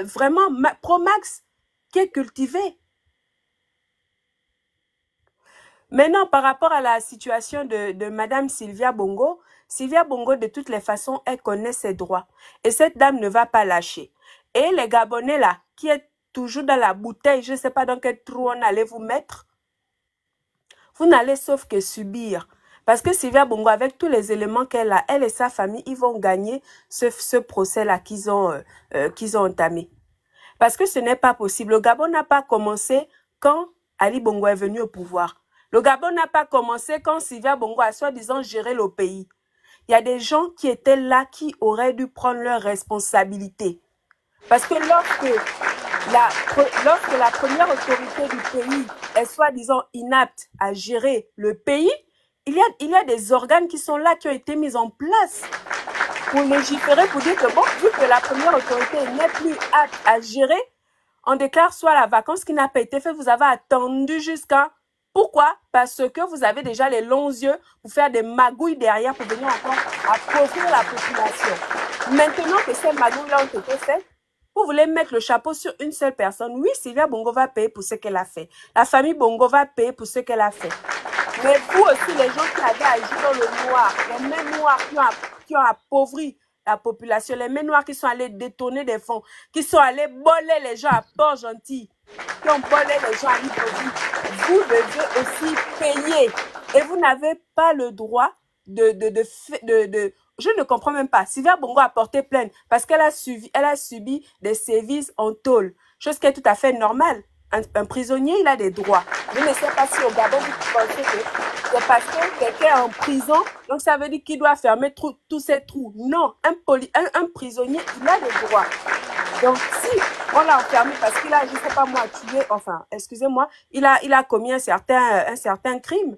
vraiment pro-max qui est cultivé. Maintenant, par rapport à la situation de Madame Sylvia Bongo, de toutes les façons, elle connaît ses droits. Et cette dame ne va pas lâcher. Et les Gabonais là, qui est toujours dans la bouteille, je ne sais pas dans quel trou on allait vous mettre, vous n'allez sauf que subir. Parce que Sylvia Bongo, avec tous les éléments qu'elle a, elle et sa famille, ils vont gagner ce procès-là qu'ils ont entamé. Parce que ce n'est pas possible. Le Gabon n'a pas commencé quand Ali Bongo est venu au pouvoir. Le Gabon n'a pas commencé quand Sylvia Bongo a soi-disant géré le pays. Il y a des gens qui étaient là qui auraient dû prendre leurs responsabilités. Parce que lorsque la première autorité du pays est soi-disant inapte à gérer le pays, il y a des organes qui sont là, qui ont été mis en place pour légiférer, pour dire que bon, vu que la première autorité n'est plus apte à gérer, on déclare soit la vacance qui n'a pas été faite, vous avez attendu jusqu'à... Pourquoi? Parce que vous avez déjà les longs yeux pour faire des magouilles derrière pour venir encore appauvrir la population. Maintenant que ces magouilles-là ont été faites, vous voulez mettre le chapeau sur une seule personne. Oui, Sylvia Bongo va payer pour ce qu'elle a fait. La famille Bongo va payer pour ce qu'elle a fait. Mais vous aussi, les gens qui avaient agi dans le noir, les mains noires qui ont appauvri la population, les mains noires qui sont allées détourner des fonds, qui sont allées voler les gens à Port-Gentil, qui ont volé les gens à Libreville, vous devez aussi payer. Et vous n'avez pas le droit je ne comprends même pas. Sylvia Bongo a porté plainte parce qu'elle a subi des sévices en tôle, chose qui est tout à fait normale. Un prisonnier, il a des droits. Je ne sais pas si au Gabon, vous pensez que c'est parce que quelqu'un est en prison, donc ça veut dire qu'il doit fermer tous ses trous. Non, un prisonnier, il a des droits. Donc si on l'a enfermé parce qu'il a, je ne sais pas moi, tué, enfin, excusez-moi, il a commis un certain crime,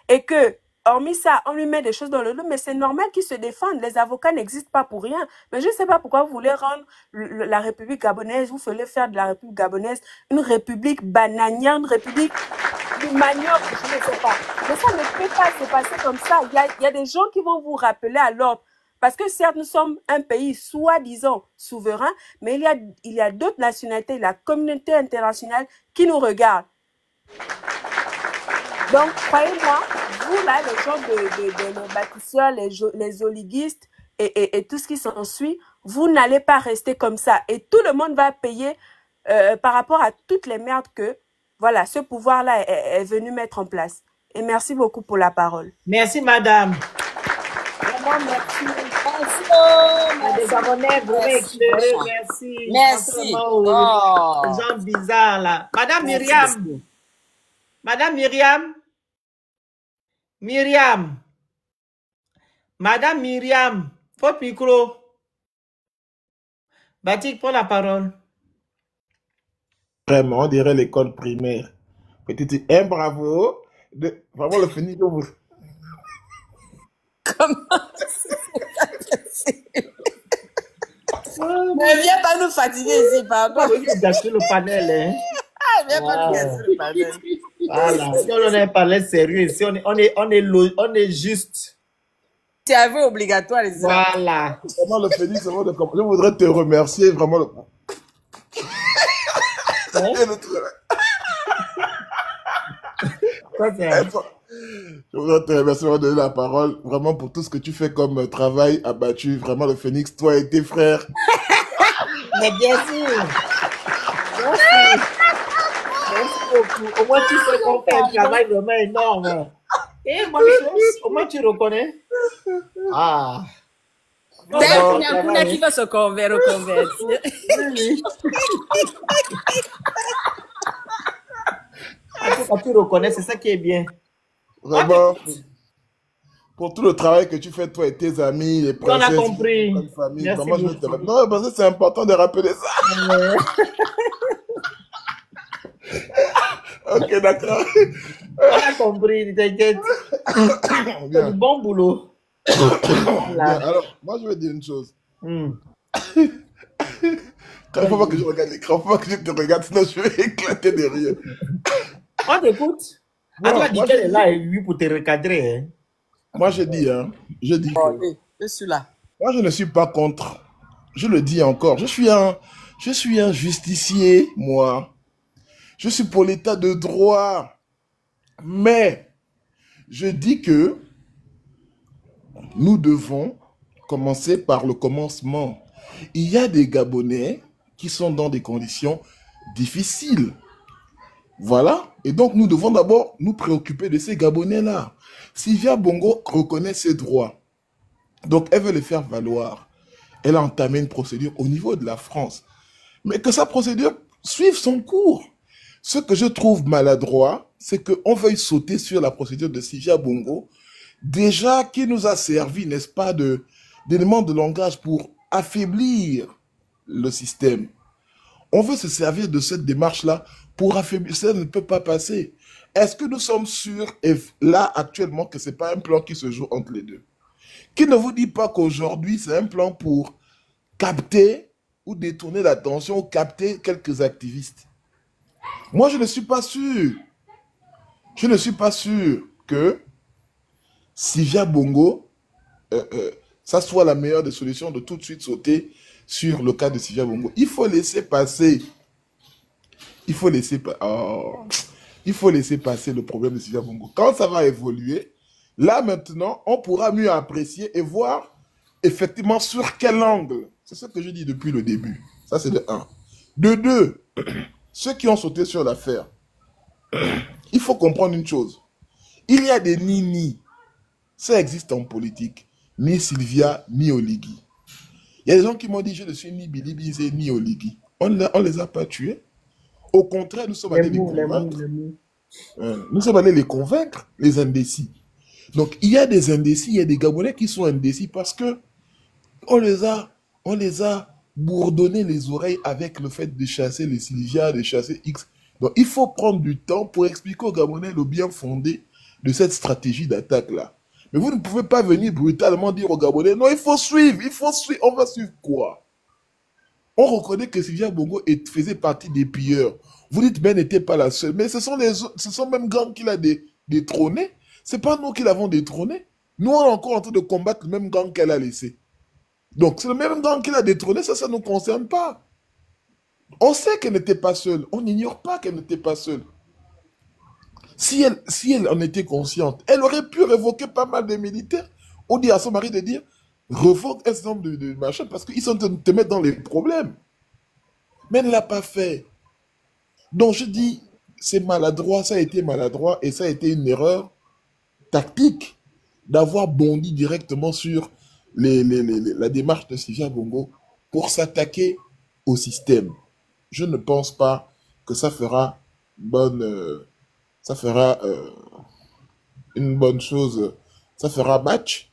et que, hormis ça, on lui met des choses dans le dos, mais c'est normal qu'il se défende. Les avocats n'existent pas pour rien. Mais je ne sais pas pourquoi vous voulez rendre la République gabonaise, vous voulez faire de la République gabonaise une république bananière, une république du manioc, je ne sais pas. Mais ça ne peut pas se passer comme ça. Il y a des gens qui vont vous rappeler à l'ordre. Parce que certes, nous sommes un pays soi-disant souverain, mais il y a d'autres nationalités, la communauté internationale qui nous regarde. Donc, croyez-moi, vous là, les gens les bâtisseurs, les oliguistes et tout ce qui s'ensuit, vous n'allez pas rester comme ça. Et tout le monde va payer par rapport à toutes les merdes que, voilà, ce pouvoir-là est venu mettre en place. Et merci beaucoup pour la parole. Merci, madame. Vraiment, merci. Les Gabonais, vraiment éclairés, merci. Merci. Oh. Les gens bizarres, là. Madame Myriam. Madame Myriam. Madame Myriam. Votre micro. Batik, prends la parole. Vraiment, on dirait l'école primaire. Petit, bravo. Vraiment le fini que vous. Mais viens pas nous fatiguer ici, On va pardon. venir gâcher le panel, hein. Viens pas nous casser le panel. Voilà. Si on a un panel sérieux ici, on est juste. C'est aveu obligatoire, les amis. Voilà. Vraiment, le Phoenix, vraiment, je voudrais te remercier, vraiment. Hein? Et le travail. Quoi, c'est- Je voudrais te remercier de donner la parole, vraiment, pour tout ce que tu fais comme travail abattu. Vraiment, le Phoenix, toi et tes frères. Mais bien sûr. Merci. Merci beaucoup. Au moins, tu sais qu'on fait un travail vraiment énorme. Et bonne chose. Au moins, tu reconnais. Ah. D'ailleurs, Bon, il y a un ça va, Kuna hein. qui va se reconvertir. Oui. En tout cas, tu reconnais, c'est ça qui est bien. Vraiment, pour tout le travail que tu fais, toi et tes amis, les On a princesses, compris. comme famille. Merci Vraiment, je veux te beaucoup. Non, parce que c'est important de rappeler ça. Ok, d'accord. On a compris, t'inquiète. C'est Bien. du bon boulot. Bien. Voilà. Alors, moi, je veux dire une chose. Hmm. Quand il faut pas que je regarde l'écran, il faut pas que je te regarde, sinon je vais éclater de rire. On t'écoute. Bon, En tout cas, moi, Nickel est là et lui pour te recadrer. Hein. moi, je dis Bon, que je suis là. moi, je ne suis pas contre. Je le dis encore. Je suis un justicier, moi. Je suis pour l'état de droit. Mais, je dis que nous devons commencer par le commencement. Il y a des Gabonais qui sont dans des conditions difficiles. Voilà. Et donc, nous devons d'abord nous préoccuper de ces Gabonais-là. Sylvia Bongo reconnaît ses droits. Donc, elle veut les faire valoir. Elle a entamé une procédure au niveau de la France. Mais que sa procédure suive son cours. Ce que je trouve maladroit, c'est qu'on veuille sauter sur la procédure de Sylvia Bongo, déjà qui nous a servi, n'est-ce pas, d'éléments de langage pour affaiblir le système. On veut se servir de cette démarche-là pour affaiblir. Ça ne peut pas passer. Est-ce que nous sommes sûrs, et là actuellement, que ce n'est pas un plan qui se joue entre les deux? Qui ne vous dit pas qu'aujourd'hui, c'est un plan pour capter ou détourner l'attention ou capter quelques activistes? Moi, je ne suis pas sûr. Je ne suis pas sûr que Sylvia Bongo, ça soit la meilleure des solutions de tout de suite sauter sur le cas de Sylvia Bongo. Il faut laisser passer. Il faut laisser, il faut laisser passer le problème de Sylvia Bongo. Quand ça va évoluer, là maintenant, on pourra mieux apprécier et voir effectivement sur quel angle. C'est ce que je dis depuis le début. Ça, c'est de 1. De 2, ceux qui ont sauté sur l'affaire, il faut comprendre une chose. Il y a des ni-ni. Ça existe en politique. Ni Sylvia, ni Oligui. Il y a des gens qui m'ont dit, je ne suis ni Billy Bizet, ni Oligui. On ne les a pas tués. Au contraire, nous sommes allés les convaincre. Nous sommes allés les convaincre, les indécis. Donc, il y a des indécis, il y a des Gabonais qui sont indécis parce que on les a bourdonné les oreilles avec le fait de chasser les Sylvia, de chasser X. Donc, il faut prendre du temps pour expliquer aux Gabonais le bien fondé de cette stratégie d'attaque-là. Mais vous ne pouvez pas venir brutalement dire aux Gabonais, non, il faut suivre. On va suivre quoi? On reconnaît que Sylvia Bongo faisait partie des pilleurs. Vous dites, mais elle n'était pas la seule. Mais ce sont même gangs qui l'a détrôné. C'est pas nous qui l'avons détrôné. Nous, on est encore en train de combattre le même gang qu'elle a laissé. Donc, c'est le même gang qui l'a détrôné, ça ne nous concerne pas. On sait qu'elle n'était pas seule. On n'ignore pas qu'elle n'était pas seule. Si elle en était consciente, elle aurait pu révoquer pas mal de militaires ou dire à son mari de dire revoque un certain nombre de machins parce qu'ils sont en train de te mettre dans les problèmes. Mais elle ne l'a pas fait. Donc je dis, c'est maladroit, ça a été maladroit et ça a été une erreur tactique d'avoir bondi directement sur la démarche de Sylvia Bongo pour s'attaquer au système. Je ne pense pas que ça fera une bonne chose, ça fera match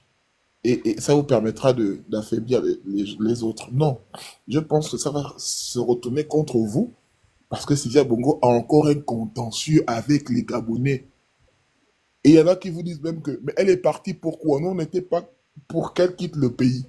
et ça vous permettra d'affaiblir les autres. Non, je pense que ça va se retourner contre vous parce que Sylvia Bongo a encore un contentieux avec les Gabonais. Et il y en a qui vous disent même que, mais elle est partie pourquoi? Nous, on n'était pas pour qu'elle quitte le pays.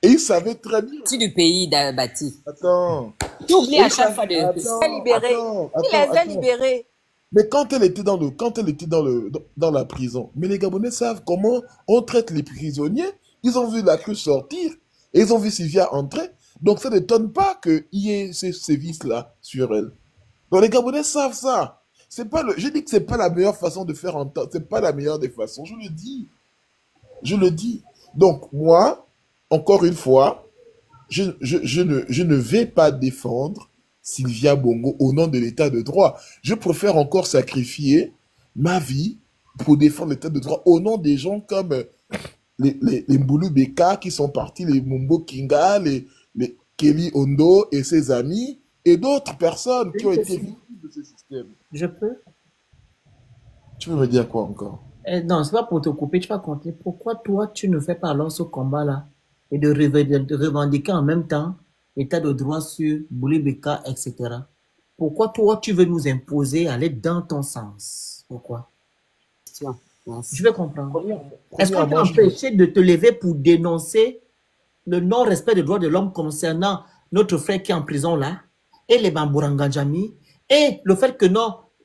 Et il savait très bien. Parti du pays, Bati. Attends. Tu oublies Et à il chaque sa- fois de... attends, Libéré. attends, Il les attends, a attends. libérés. Mais quand elle était dans la prison, mais les Gabonais savent comment on traite les prisonniers. Ils ont vu la queue sortir et ils ont vu Sylvia entrer. Donc ça n'étonne pas qu'il y ait ces sévices-là sur elle. Donc les Gabonais savent ça. C'est pas je dis que c'est pas la meilleure façon de faire entendre. C'est pas la meilleure des façons. Je le dis. Je le dis. Donc moi, encore une fois, je ne vais pas défendre Sylvia Bongo au nom de l'état de droit. Je préfère encore sacrifier ma vie pour défendre l'état de droit au nom des gens comme les Mbulu Beka qui sont partis, les Mumbo Kinga, les Kelly Ondo et ses amis, et d'autres personnes qui ont été victimes de ce système. Je peux? Tu veux me dire quoi encore? Non, c'est pas pour te couper, tu vas continuer. Pourquoi toi, tu ne fais pas alors ce combat-là et de revendiquer en même temps l'état de droit sur Boulibeka, etc. Pourquoi toi, tu veux nous imposer aller dans ton sens? Pourquoi? Je veux comprendre. Est-ce qu'on t'a Premièrement, empêché de te lever pour dénoncer le non-respect des droits de l'homme concernant notre frère qui est en prison là, et les Bambourangandjami, et le fait que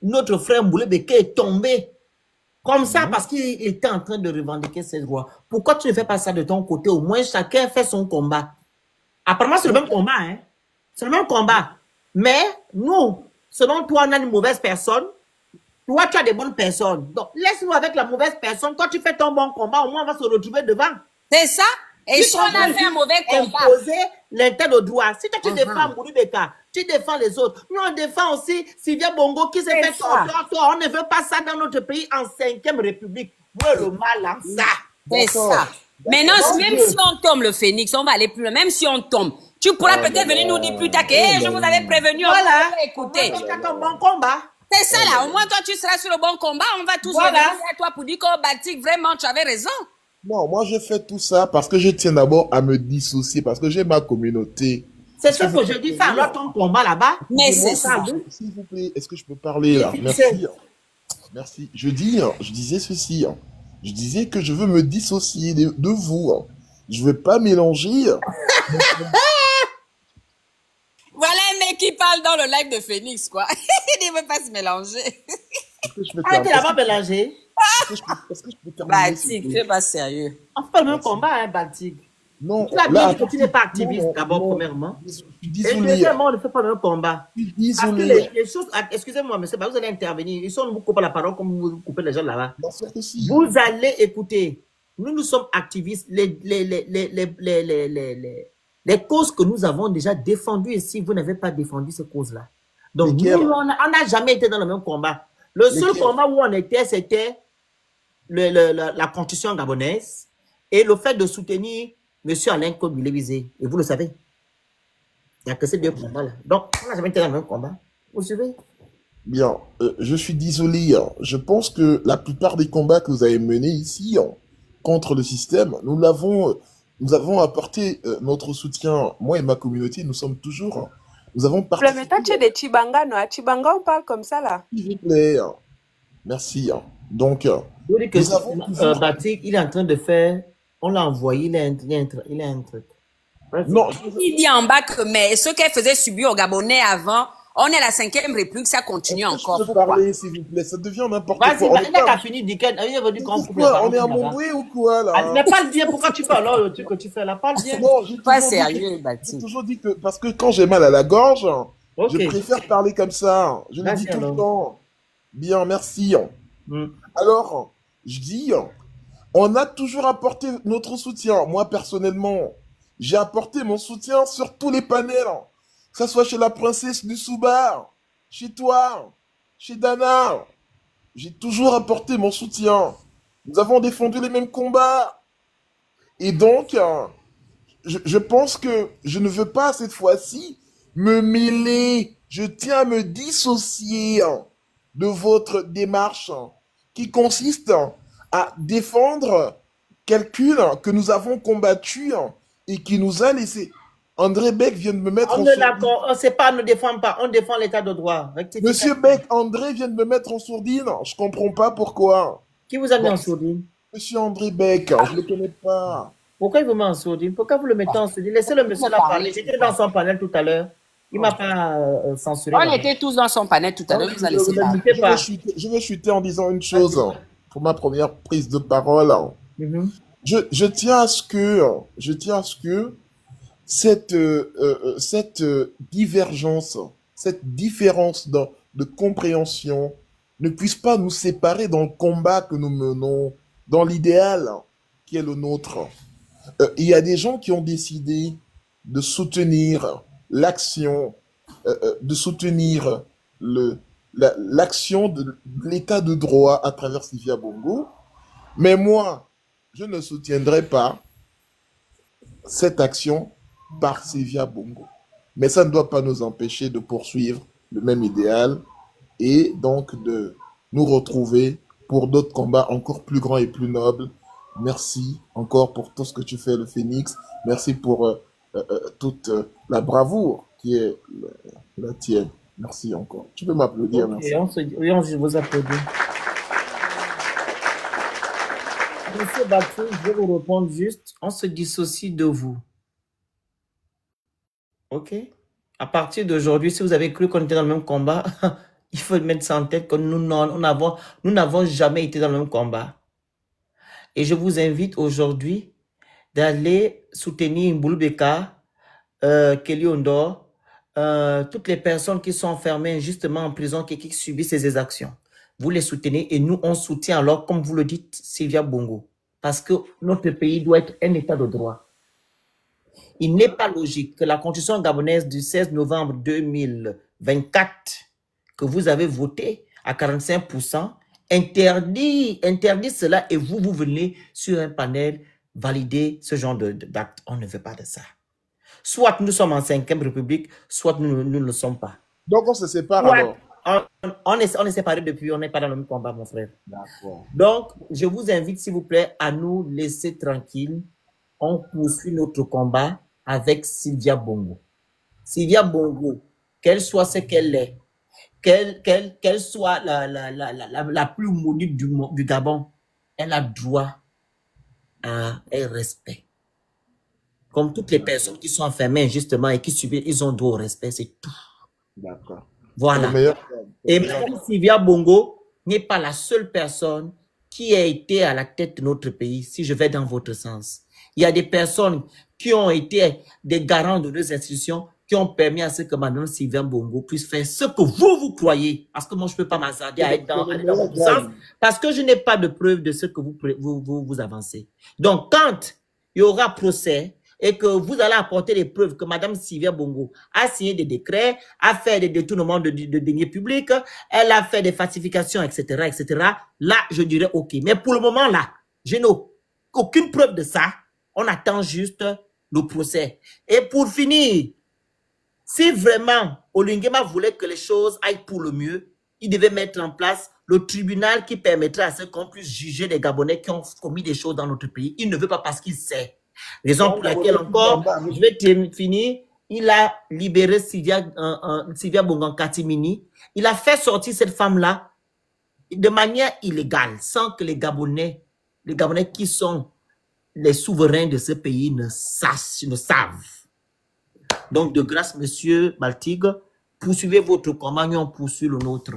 notre frère Mboulebeke est tombé comme ça parce qu'il était en train de revendiquer ses droits? Pourquoi tu ne fais pas ça de ton côté? Au moins, chacun fait son combat. Apparemment, c'est le même combat, hein. C'est le même combat. Mais nous, selon toi, on a une mauvaise personne. Toi, tu as des bonnes personnes. Donc, laisse-nous avec la mauvaise personne. Toi, tu fais ton bon combat. Au moins, on va se retrouver devant. C'est ça? Et Tu si on a fait un mauvais combat? imposer l'intérêt au droit. Si toi, tu défends Mboulibeka, tu défends les autres. Nous, on défend aussi Sylvia Bongo qui s'est fait torture. On ne veut pas ça dans notre pays en 5e République. Où est le mal en ça? C'est ça. Maintenant, même si on tombe le phénix, on va aller plus loin. Même si on tombe, tu pourras peut-être venir nous dire plus tard que je vous avais prévenu, on Voilà. va écouter. Tu as ton bon combat. C'est ça là, au moins toi tu seras sur le bon combat, on va tous Voilà. revenir à toi pour dire que Batik, vraiment tu avais raison. non, moi je fais tout ça parce que je tiens d'abord à me dissocier, parce que j'ai ma communauté. C'est ce que je dis. Fais alors ton combat là-bas. Mais c'est ça. S'il vous plaît, est-ce que je peux parler là? Merci. Merci. Je disais ceci. Je disais que je veux me dissocier de vous. Je veux pas mélanger. Voilà un mec qui parle dans le live de Phoenix, quoi. Il ne veut pas se mélanger. Est-ce que je peux Arrêtez là-bas mélanger. est-ce que je peux terminer, s'il Batik, vous tu plaît? es pas sérieux. On fait le même combat, hein, Baltic. Non, Tu l'as là, dit que tu n'es pas activiste non, d'abord, non, premièrement. je suis Et désolé. deuxièmement, on ne fait pas le même combat. Je suis Parce que désolé. les choses. Excusez-moi, monsieur, vous allez intervenir. Ils sont vous coupent la parole comme vous coupez les gens là-bas. Bien sûr que si. Vous allez écouter. Nous sommes activistes. Les causes que nous avons déjà défendues ici, vous n'avez pas défendu ces causes-là. Donc, Lesquelles? nous, on n'a jamais été dans le même combat. Le seul Lesquelles? combat où on était, c'était la constitution gabonaise et le fait de soutenir M. Alain Kobilébizé. Et vous le savez. Il n'y a que ces deux combats-là. Donc, on n'a jamais été dans le même combat. Vous suivez? Bien, je suis désolé. Je pense que la plupart des combats que vous avez menés ici contre le système, nous avons apporté notre soutien. Moi et ma communauté, nous sommes toujours. Nous avons Mais participé. toi, tu es des Chibanga, non? À Chibanga, on parle comme ça, là. S'il vous plaît. Merci. Donc, Vous dites que nous avons toujours. Batik, il est en train de faire. On l'a envoyé, il a un truc. Non, Il dit en bas que, mais ce qu'elle faisait subir aux Gabonais avant, on est à la 5e République, ça continue est-ce que encore. je peux Pourquoi? parler, s'il vous plaît? Ça devient n'importe Vas-y, quoi. On est il n'a pas- qu'à finir d'Iken. Il est venu qu'on coupe la Pourquoi? parole. On est à là-bas. Montboué ou quoi, Ah, là? mais parle bien, pourquoi tu parles alors le truc que tu fais là? Parle bien. Non, j'ai Pas toujours dit sérieux, j'ai Batik. toujours dit que, parce que quand j'ai mal à la gorge, Ok. je préfère parler comme ça. Je le Vas-y dis tout le alors. temps. Bien, merci. Hmm. Alors, je dis, on a toujours apporté notre soutien. Moi, personnellement, j'ai apporté mon soutien sur tous les panels. Que ce soit chez la princesse du Soubar, chez toi, chez Dana. J'ai toujours apporté mon soutien. Nous avons défendu les mêmes combats. Et donc, je pense que je ne veux pas cette fois-ci me mêler. Je tiens à me dissocier de votre démarche qui consiste à défendre quelqu'un que nous avons combattu et qui nous a laissé. André Beck vient de me mettre On en est sourdine. d'accord, on ne sait pas, on ne défend pas, on défend l'état de droit. Rectification. Monsieur Beck, André vient de me mettre en sourdine. Je comprends pas pourquoi. Qui vous a mis Bon. en sourdine? Monsieur André Beck, je ne le connais pas. Pourquoi il vous met en sourdine? Pourquoi vous le mettez en sourdine? Laissez le monsieur là parler. J'étais dans son panel tout à l'heure. Il ne m'a pas censuré. On était tous dans son panel tout à l'heure. Vous allez laisser parler. Je vais chuter en disant une chose pour ma première prise de parole. Je tiens à ce que cette divergence, cette différence de compréhension ne puisse pas nous séparer dans le combat que nous menons, dans l'idéal qui est le nôtre. Il y a des gens qui ont décidé de soutenir l'action, de soutenir l'action de l'état de droit à travers Sylvia Bongo, mais moi, je ne soutiendrai pas cette action par Sylvia Bongo. Mais ça ne doit pas nous empêcher de poursuivre le même idéal et donc de nous retrouver pour d'autres combats encore plus grands et plus nobles. Merci encore pour tout ce que tu fais, le Phénix. Merci pour toute la bravoure qui est la tienne. Merci encore. Tu peux m'applaudir, merci. Oui, je vous applaudis. Monsieur Batou, je vais vous répondre juste. On se dissocie de vous. Ok? À partir d'aujourd'hui, si vous avez cru qu'on était dans le même combat, il faut mettre ça en tête que nous n'avons jamais été dans le même combat. Et je vous invite aujourd'hui d'aller soutenir Mboulou Beka, Kelly Ondor, toutes les personnes qui sont enfermées injustement en prison, qui subissent ces exactions. Vous les soutenez et nous, on soutient alors, comme vous le dites, Sylvia Bongo. Parce que notre pays doit être un état de droit. Il n'est pas logique que la constitution gabonaise du 16 novembre 2024, que vous avez voté à 45%, interdit cela et vous venez sur un panel valider ce genre d'acte. On ne veut pas de ça. Soit nous sommes en 5e République, soit nous ne le sommes pas. Donc on se sépare alors. On est séparés depuis, on n'est pas dans le même combat, mon frère. D'accord. Donc, je vous invite, s'il vous plaît, à nous laisser tranquilles. On poursuit notre combat avec Sylvia Bongo. Sylvia Bongo, qu'elle soit ce qu'elle est, qu'elle soit la plus maudite du Gabon, elle a droit à un respect. Comme toutes les personnes qui sont enfermées injustement et qui subissent, ils ont droit au respect, c'est tout. D'accord. Voilà. Et même Sylvia Bongo n'est pas la seule personne qui a été à la tête de notre pays, si je vais dans votre sens. Il y a des personnes qui ont été des garants de nos institutions, qui ont permis à ce que Mme Sylvia Bongo puisse faire ce que vous croyez. Parce que moi, je ne peux pas m'hazarder à être dans votre sens, parce que je n'ai pas de preuve de ce que vous avancez. Donc, quand il y aura procès, et que vous allez apporter les preuves que Mme Sylvia Bongo a signé des décrets, a fait des détournements de deniers publics, elle a fait des falsifications, etc., etc., là, je dirais OK. Mais pour le moment, là, je n'ai aucune preuve de ça. On attend juste le procès. Et pour finir, si vraiment Olinguema voulait que les choses aillent pour le mieux, il devait mettre en place le tribunal qui permettrait à ce qu'on puisse juger les Gabonais qui ont commis des choses dans notre pays. Il ne veut pas parce qu'il sait. Raison pour laquelle encore, je vais finir, il a libéré Sylvia Bongo en catimini. Il a fait sortir cette femme-là de manière illégale, sans que les Gabonais qui sont les souverains de ce pays ne savent. Donc, de grâce, monsieur Baltig, poursuivez votre combat, on poursuit le nôtre.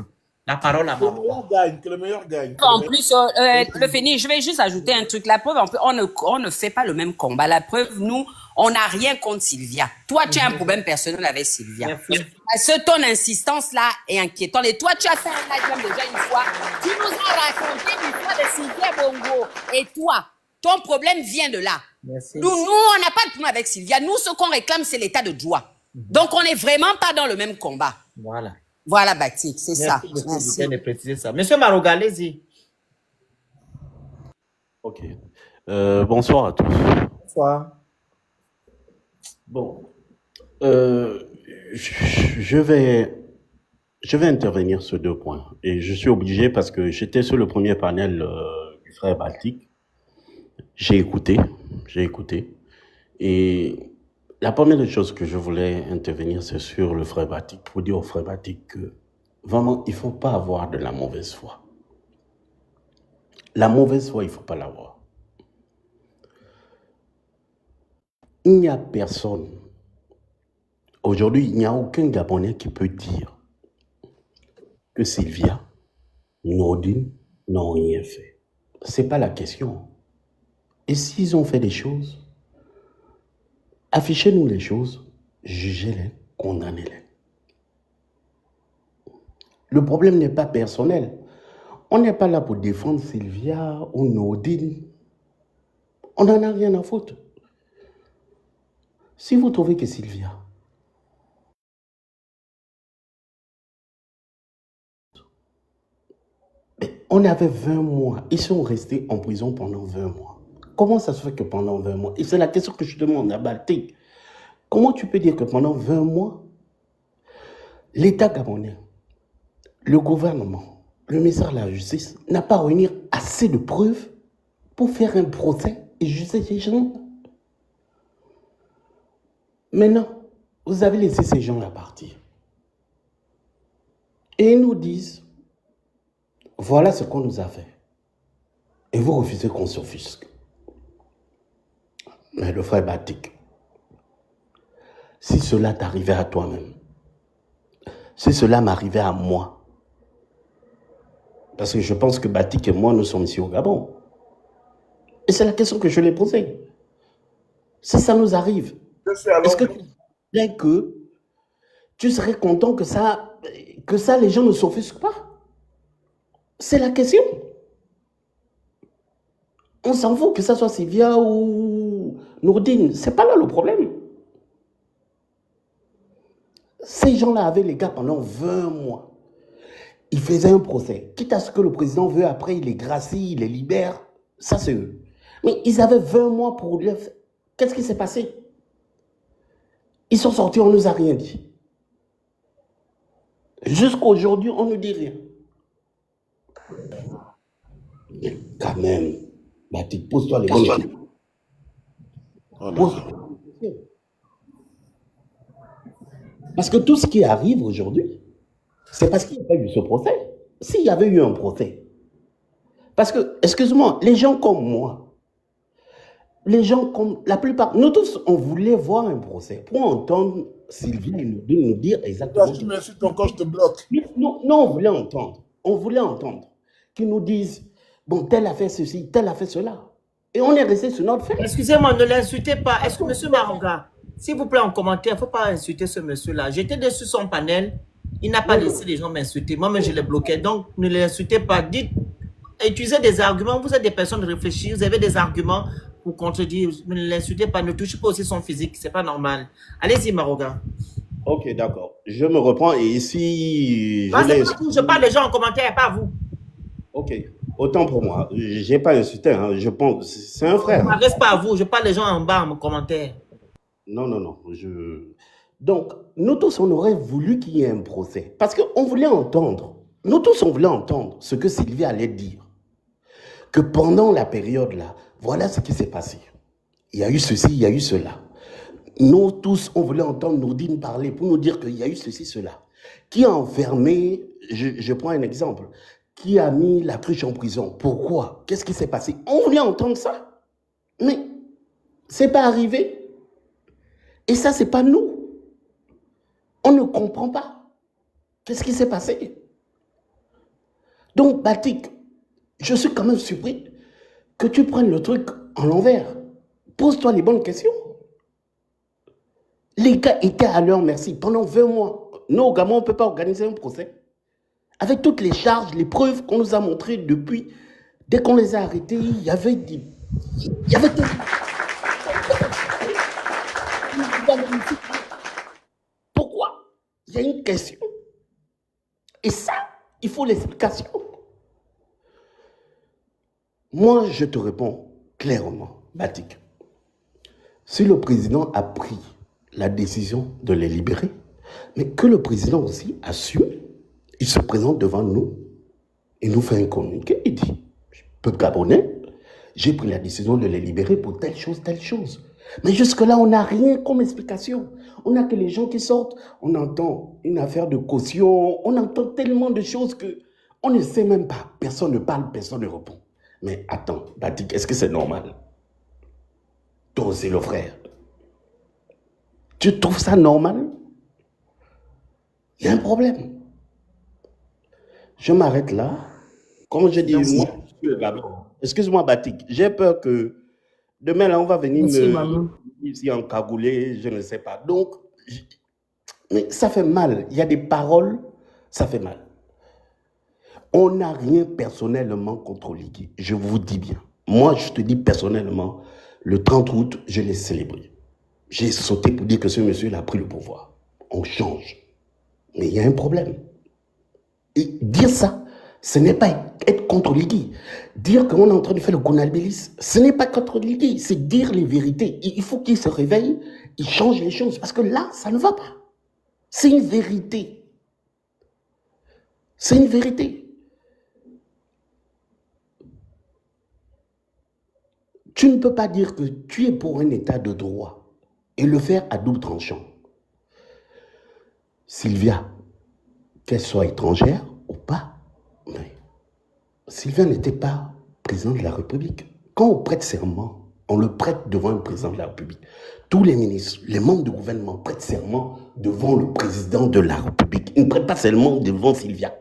La parole à moi. Que le meilleur gagne. En plus, le Phénix, je vais juste ajouter un truc. La preuve, on ne fait pas le même combat. La preuve, nous, on n'a rien contre Sylvia. Toi, tu as un problème personnel avec Sylvia. Merci. Parce que ton insistance-là est inquiétante. Et toi, tu as fait un live déjà une fois. Tu nous as raconté l'histoire de Sylvia Bongo. Et toi, ton problème vient de là. Merci. Nous, on n'a pas de problème avec Sylvia. Nous, ce qu'on réclame, c'est l'état de droit. Donc, on n'est vraiment pas dans le même combat. Voilà. Voilà, Batik, c'est ça. Merci de préciser ça. Monsieur Maroga, allez-y. Ok. Bonsoir à tous. Bonsoir. Bon. Je vais intervenir sur 2 points. Et je suis obligé parce que j'étais sur le premier panel du frère Baltic. J'ai écouté. Et la première chose que je voulais intervenir, c'est sur le frère Baltic, pour dire au frère Baltic que vraiment, il ne faut pas avoir de la mauvaise foi. La mauvaise foi, il ne faut pas l'avoir. Il n'y a personne. Aujourd'hui, il n'y a aucun Gabonais qui peut dire que Sylvia, Nordine n'ont rien fait. Ce n'est pas la question. Et s'ils ont fait des choses, affichez-nous les choses, jugez-les, condamnez-les. Le problème n'est pas personnel. On n'est pas là pour défendre Sylvia ou Nordine. On n'en a rien à foutre. Si vous trouvez que Sylvia on avait 20 mois. Ils sont restés en prison pendant 20 mois. Comment ça se fait que pendant 20 mois? Et c'est la question que je demande à Baltic. Comment tu peux dire que pendant 20 mois, l'État gabonais, le gouvernement, le ministère de la Justice n'a pas réuni assez de preuves pour faire un procès et juger ces gens? Maintenant, vous avez laissé ces gens-là partir. Et ils nous disent, voilà ce qu'on nous a fait. Et vous refusez qu'on s'offusque. Mais le frère Batik, si cela t'arrivait à toi-même, si cela m'arrivait à moi, parce que je pense que Batik et moi, nous sommes ici au Gabon. Et c'est la question que je l'ai posée. Si ça nous arrive, est-ce que bien que tu serais content que ça, les gens ne s'offusquent pas? C'est la question. On s'en fout que ça soit Sylvia ou Nordine. C'est pas là le problème. Ces gens-là avaient les gars pendant 20 mois. Ils faisaient un procès. Quitte à ce que le président veut, après, il les gracie, il les libère. Ça, c'est eux. Mais ils avaient 20 mois pour le faire. Qu'est-ce qui s'est passé? Ils sont sortis, on ne nous a rien dit. Jusqu'à aujourd'hui, on ne dit rien. Mais quand même, Batik, pose-toi les bonnes questions. Pose-toi les questions. Parce que tout ce qui arrive aujourd'hui, c'est parce qu'il n'y a pas eu ce procès. S'il y avait eu un procès. Parce que, excuse-moi, les gens comme moi, les gens comme la plupart, nous tous, on voulait voir un procès pour entendre Sylvie nous dire exactement. Si tu m'insultes encore, je te bloque. Non, on voulait entendre. On voulait entendre qu'ils nous disent, bon, tel a fait ceci, tel a fait cela. Et on est resté sur notre fait. Excusez-moi, ne l'insultez pas. Est-ce que monsieur Maronga, s'il vous plaît, en commentaire, il ne faut pas insulter ce monsieur-là. J'étais dessus son panel. Il n'a pas laissé les gens m'insulter. Moi-même, je l'ai bloqué. Donc, ne l'insultez pas. Dites, utilisez des arguments. Vous êtes des personnes réfléchies. Vous avez des arguments pour contredire. Ne l'insultez pas. Ne touchez pas aussi son physique. Ce n'est pas normal. Allez-y, Maronga. Ok, d'accord. Je me reprends et ici... Je parle des gens en commentaire, pas vous. Ok. Autant pour moi. Je n'ai pas insulté. Hein. Je pense... C'est un frère. Je ne m'adresse pas à vous. Je parle des gens en bas en commentaire. Non. Donc, nous tous, on aurait voulu qu'il y ait un procès. Parce qu'on voulait entendre. Nous tous, on voulait entendre ce que Sylvie allait dire. Que pendant la période-là, voilà ce qui s'est passé. Il y a eu ceci, il y a eu cela. Nous tous, on voulait entendre Nordine parler pour nous dire qu'il y a eu ceci, cela. Qui a enfermé, je prends un exemple, qui a mis la cruche en prison? Pourquoi? Qu'est-ce qui s'est passé? On voulait entendre ça. Mais c'est pas arrivé. Et ça, c'est pas nous. On ne comprend pas. Qu'est-ce qui s'est passé? Donc, Batik, je suis quand même surpris que tu prennes le truc en l'envers. Pose-toi les bonnes questions. Les gars étaient à leur merci pendant 20 mois. Nous, au Gabon, on ne peut pas organiser un procès. Avec toutes les charges, les preuves qu'on nous a montrées depuis, dès qu'on les a arrêtés, il y avait des... Pourquoi? Il y a une question. Et ça, il faut l'explication. Moi, je te réponds clairement, Batik. Si le président a pris la décision de les libérer, mais que le président aussi assume, il se présente devant nous, il nous fait un communiqué, il dit, peuple gabonais, j'ai pris la décision de les libérer pour telle chose, telle chose. Mais jusque-là, on n'a rien comme explication. On n'a que les gens qui sortent, on entend une affaire de caution, on entend tellement de choses que on ne sait même pas. Personne ne parle, personne ne répond. Mais attends, Batik, est-ce que c'est normal? Toi aussi, le frère. Tu trouves ça normal? Il y a un problème. Je m'arrête là. Comme je dis, Merci. moi, je suis le Gabon. Excuse-moi, Batik. J'ai peur que demain, là, on va venir Merci, me Maman. ici encagoulé, je ne sais pas. Donc, mais ça fait mal. Il y a des paroles, ça fait mal. On n'a rien personnellement contre Oligui. Je vous dis bien. Moi, je te dis personnellement, le 30 août, je l'ai célébré. J'ai sauté pour dire que ce monsieur il a pris le pouvoir. On change. Mais il y a un problème. Et dire ça, ce n'est pas être contre Oligui. Dire qu'on est en train de faire le gonalbélis, ce n'est pas contre Oligui, c'est dire les vérités. Il faut qu'il se réveille, il change les choses. Parce que là, ça ne va pas. C'est une vérité. C'est une vérité. Tu ne peux pas dire que tu es pour un état de droit et le faire à double tranchant. Sylvia, qu'elle soit étrangère ou pas, mais Sylvia n'était pas président de la République. Quand on prête serment, on le prête devant un président de la République. Tous les ministres, les membres du gouvernement prêtent serment devant le président de la République. Ils ne prêtent pas seulement devant Sylvia.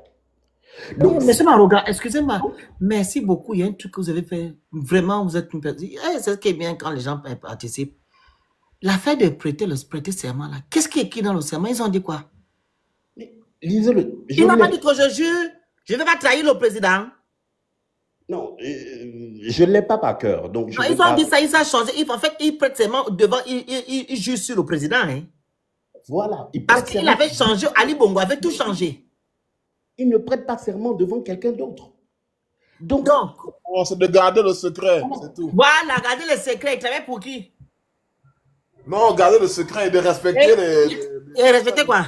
Donc, Monsieur Maroga, excusez-moi. Merci beaucoup. Il y a un truc que vous avez fait. Vraiment, vous êtes une personne. C'est ce qui est bien quand les gens participent. L'affaire de prêter serment, là. Qu'est-ce qui est écrit dans le serment? Ils ont dit quoi? lisez-le. Il n'a pas dit que je jure. Je ne vais pas trahir le président. Non, je ne l'ai pas par cœur. Donc je Non, ils ont dit ça, ils ont changé. En fait, ils prêtent serment devant, ils jurent sur le président. Hein. Voilà. Parce qu'il avait changé, Ali Bongo avait tout changé. Il ne prête pas serment devant quelqu'un d'autre. Donc c'est de garder le secret, c'est tout. Voilà, garder le secret. Il travaille pour qui? Non, garder le secret et de respecter Et respecter quoi?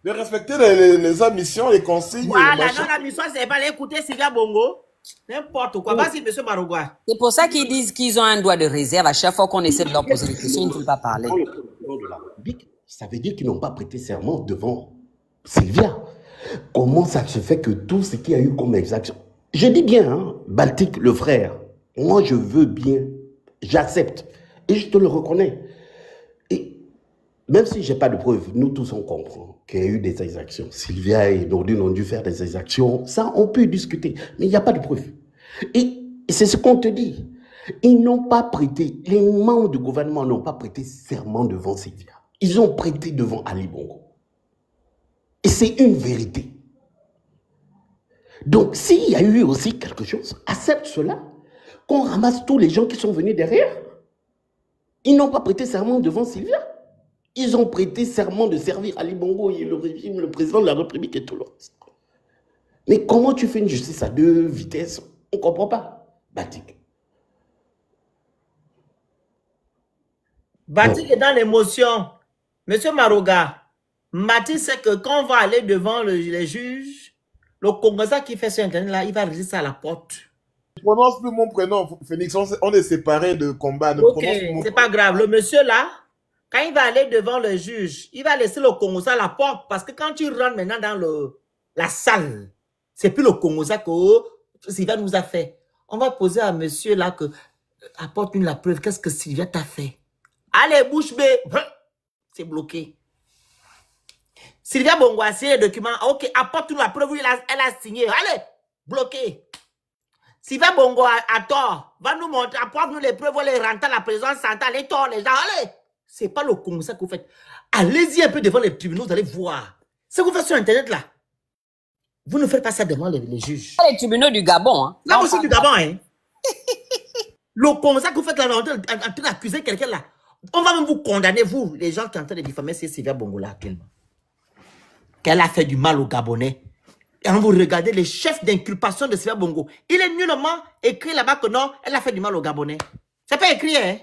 De respecter les ambitions, les consignes. Voilà, non, la mission, c'est pas l'écouter Sylvia Bongo. N'importe quoi. Vas-y, monsieur Maroga. C'est pour ça qu'ils disent qu'ils ont un droit de réserve à chaque fois qu'on essaie de leur poser des questions, ils ne veulent pas parler. Dans le président de la République, ça veut dire qu'ils n'ont pas prêté serment devant Sylvia. Comment ça se fait que tout ce qu'il y a eu comme exaction... Je dis bien, hein, Baltic, le frère, moi je veux bien, j'accepte, et je te le reconnais. Et même si je n'ai pas de preuves, nous tous on comprend qu'il y a eu des exactions. Sylvia et Nordine ont dû faire des exactions, ça on peut discuter, mais il n'y a pas de preuves. Et c'est ce qu'on te dit. Ils n'ont pas prêté, les membres du gouvernement n'ont pas prêté serment devant Sylvia. Ils ont prêté devant Ali Bongo. Et c'est une vérité. Donc, s'il y a eu aussi quelque chose, accepte cela, qu'on ramasse tous les gens qui sont venus derrière. Ils n'ont pas prêté serment devant Sylvia. Ils ont prêté serment de servir Ali Bongo et le régime, le président de la République et tout le reste. Mais comment tu fais une justice à deux vitesses? On ne comprend pas. Batik. Batik est dans l'émotion. Monsieur Maroga, Batik sait que quand on va aller devant les juges, le Congolais qui fait sur Internet, là, il va réaliser ça à la porte. Je prononce plus mon prénom, Phoenix. On est séparés de combat. Ok, c'est pas grave. Le monsieur là, quand il va aller devant le juge, il va laisser le Congolais à la porte. Parce que quand tu rentres maintenant dans la salle, c'est plus le Congolais que Sylvia nous a fait. On va poser à monsieur là que apporte-nous la preuve. Qu'est-ce que Sylvia t'a fait? Allez, bouche bée. C'est bloqué. Sylvia Bongo a signé les documents. Ok, apporte-nous la preuve. Elle a signé. Allez, bloqué. Sylvia Bongo a tort. Va nous montrer, apporte-nous les preuves. On les rentrer à la présidence centrale. Les torts, les gens. Allez. C'est pas le Congo ça que vous faites. Allez-y un peu devant les tribunaux. Vous allez voir. Ce que vous faites sur Internet là. Vous ne faites pas ça devant les juges. Les tribunaux du Gabon. Hein. Là, c'est du Gabon. Hein. Le Congo ça que vous faites là, en train d'accuser quelqu'un là. On va même vous condamner, vous, les gens qui sont en train de diffamer Sylvia Bongo là actuellement. Qu'elle a fait du mal aux Gabonais. Et quand vous regardez les chefs d'inculpation de Sylvia Bongo, il est nullement écrit là-bas que non, elle a fait du mal aux Gabonais. C'est pas écrit, hein?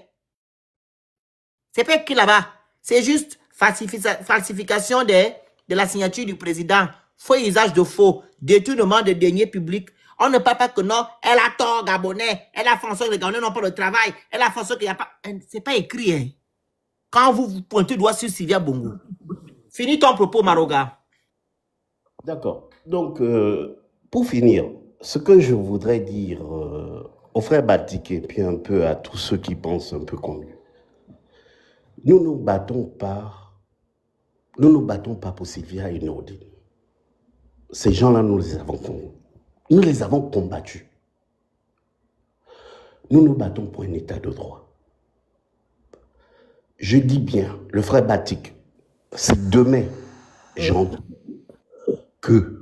C'est pas écrit là-bas. C'est juste falsification de la signature du président. Faux usage de faux, détournement de deniers publics. On ne parle pas que non, elle a tort Gabonais. Elle a fait en sorte que les Gabonais n'ont pas de travail. Elle a fait en sorte qu'il n'y a pas... C'est pas écrit, hein? Quand vous pointez le doigt sur Sylvia Bongo. Finis ton propos, Maroga. D'accord. Donc, pour finir, ce que je voudrais dire au frère Batik et puis un peu à tous ceux qui pensent un peu comme lui, nous ne nous battons pas pour Sylvia et Nordine. Ces gens-là, nous les avons combattus. Nous nous battons pour un état de droit. Je dis bien, le frère Batik, si demain, j'entends que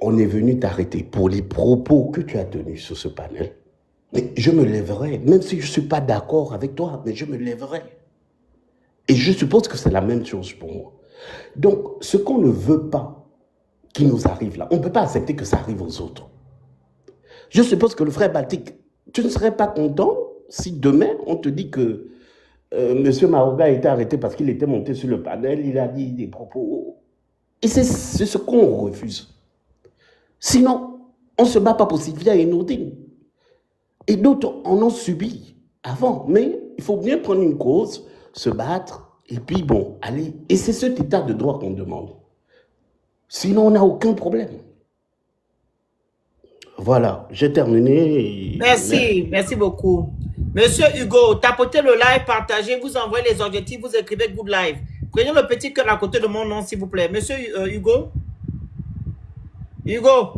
on est venu t'arrêter pour les propos que tu as tenus sur ce panel, mais je me lèverai, même si je ne suis pas d'accord avec toi, mais je me lèverai. Et je suppose que c'est la même chose pour moi. Donc, ce qu'on ne veut pas qui nous arrive là, on ne peut pas accepter que ça arrive aux autres. Je suppose que le frère Batik, tu ne serais pas content si demain on te dit que M. Maroga a été arrêté parce qu'il était monté sur le panel, il a dit des propos. Et c'est ce qu'on refuse. Sinon, on ne se bat pas pour Sylvia et Nordine. Et d'autres en ont subi avant. Mais il faut bien prendre une cause, se battre, et puis bon, allez. Et c'est cet état de droit qu'on demande. Sinon, on n'a aucun problème. Voilà, j'ai terminé. Merci beaucoup. Monsieur Hugo, tapotez le live, partagez, vous envoyez les objectifs, vous écrivez Good Live. Prenez le petit cœur à côté de mon nom, s'il vous plaît. Monsieur Hugo. Hugo,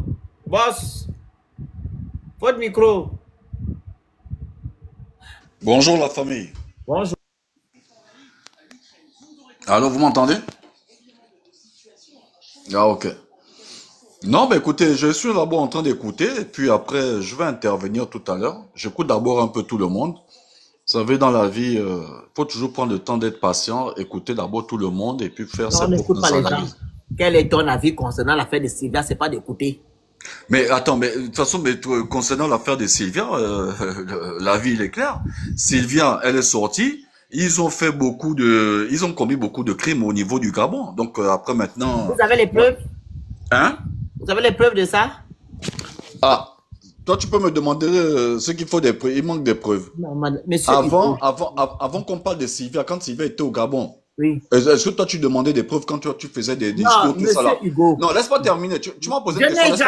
boss, votre micro. Bonjour la famille. Bonjour. Allô, vous m'entendez? Ah, ok. Non, mais écoutez, je suis d'abord en train d'écouter, et puis après, je vais intervenir tout à l'heure. J'écoute d'abord un peu tout le monde. Vous savez, dans la vie, faut toujours prendre le temps d'être patient, écouter d'abord tout le monde, et puis faire ses n'écoute pas les gens. analyses. Quel est ton avis concernant l'affaire de Sylvia? C'est pas d'écouter. Mais attends, mais de toute façon, concernant l'affaire de Sylvia, l'avis il est clair. Sylvia, elle est sortie. Ils ont commis beaucoup de crimes au niveau du Gabon. Donc après maintenant. Vous avez les preuves? Hein? Vous avez les preuves de ça? Ah, toi tu peux me demander ce qu'il faut des preuves. Il manque des preuves. Non, monsieur. Avant qu'on parle de Sylvia, quand Sylvia était au Gabon. Oui. Est-ce que toi tu demandais des preuves quand tu faisais des discours, tout ça là? Hugo. Non, laisse-moi terminer. Tu m'as posé une question,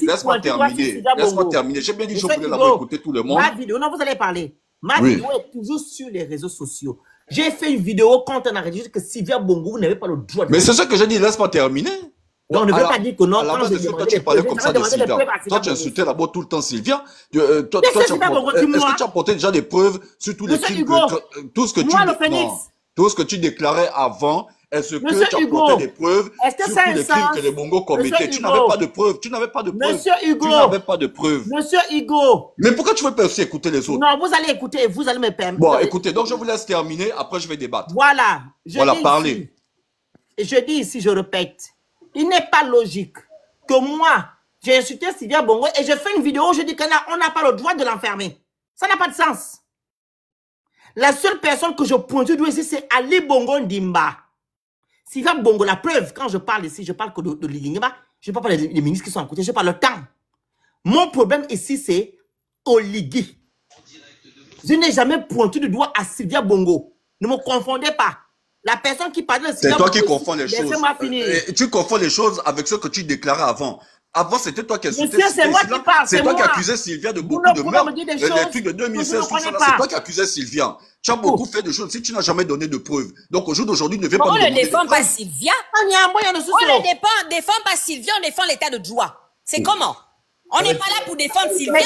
laisse-moi terminer. Laisse-moi terminer. J'ai bien dit que je voulais d'abord écouter tout le monde. Ma vidéo, non, vous allez parler. Ma vidéo est toujours sur les réseaux sociaux. J'ai fait une vidéo quand on a dit que Sylvia Bongo, vous n'avez pas le droit de... Mais c'est ce que j'ai dit, laisse-moi terminer. Non, on ne veut pas dire que non. À la base de ce que tu parlais comme ça de Sylvia. Toi, tu insultais d'abord tout le temps Sylvia. Est-ce que tu as apporté déjà des preuves sur tous les crimes, tout ce que tu déclarais avant? Est-ce que tu as apporté des preuves sur tous les crimes que les Bongo commettaient? Tu n'avais pas de preuves. Tu n'avais pas de preuves. Monsieur Hugo. Tu n'avais pas de preuves. Monsieur Hugo. Mais pourquoi tu veux pas aussi écouter les autres? Non, vous allez écouter, vous allez me permettre. Bon, écoutez, donc je vous laisse terminer, après je vais débattre. Voilà. Parlez. Je dis ici, je répète, il n'est pas logique que moi, j'ai insulté Sylvia Bongo et je fais une vidéo où je dis qu'on n'a pas le droit de l'enfermer. Ça n'a pas de sens. La seule personne que je pointe du doigt ici, c'est Ali Bongo Ndimba. Sylvia Bongo, la preuve, quand je parle ici, je parle que de Lingba, je ne parle pas des ministres qui sont à côté, je parle le temps. Mon problème ici, c'est Oligui. Je n'ai jamais pointé du doigt à Sylvia Bongo. Ne me confondez pas. La personne qui parle de Sylvia Bongo... C'est toi qui confonds les choses. Laissez-moi finir. Tu confonds les choses avec ce que tu déclarais avant. Avant, c'était toi qui insultais. Monsieur, c'est moi qui parle. C'est toi qui accusais Sylvia de beaucoup de meurtres. Les trucs de 2016, tout ça, c'est toi qui accusais Sylvia. Tu as beaucoup fait de choses si tu n'as jamais donné de preuves. Donc, au jour d'aujourd'hui, ne viens pas me demander. On ne défend pas Sylvia. On ne défend pas Sylvia, on défend l'état de droit. C'est comment? On n'est pas là pour défendre Sylvia.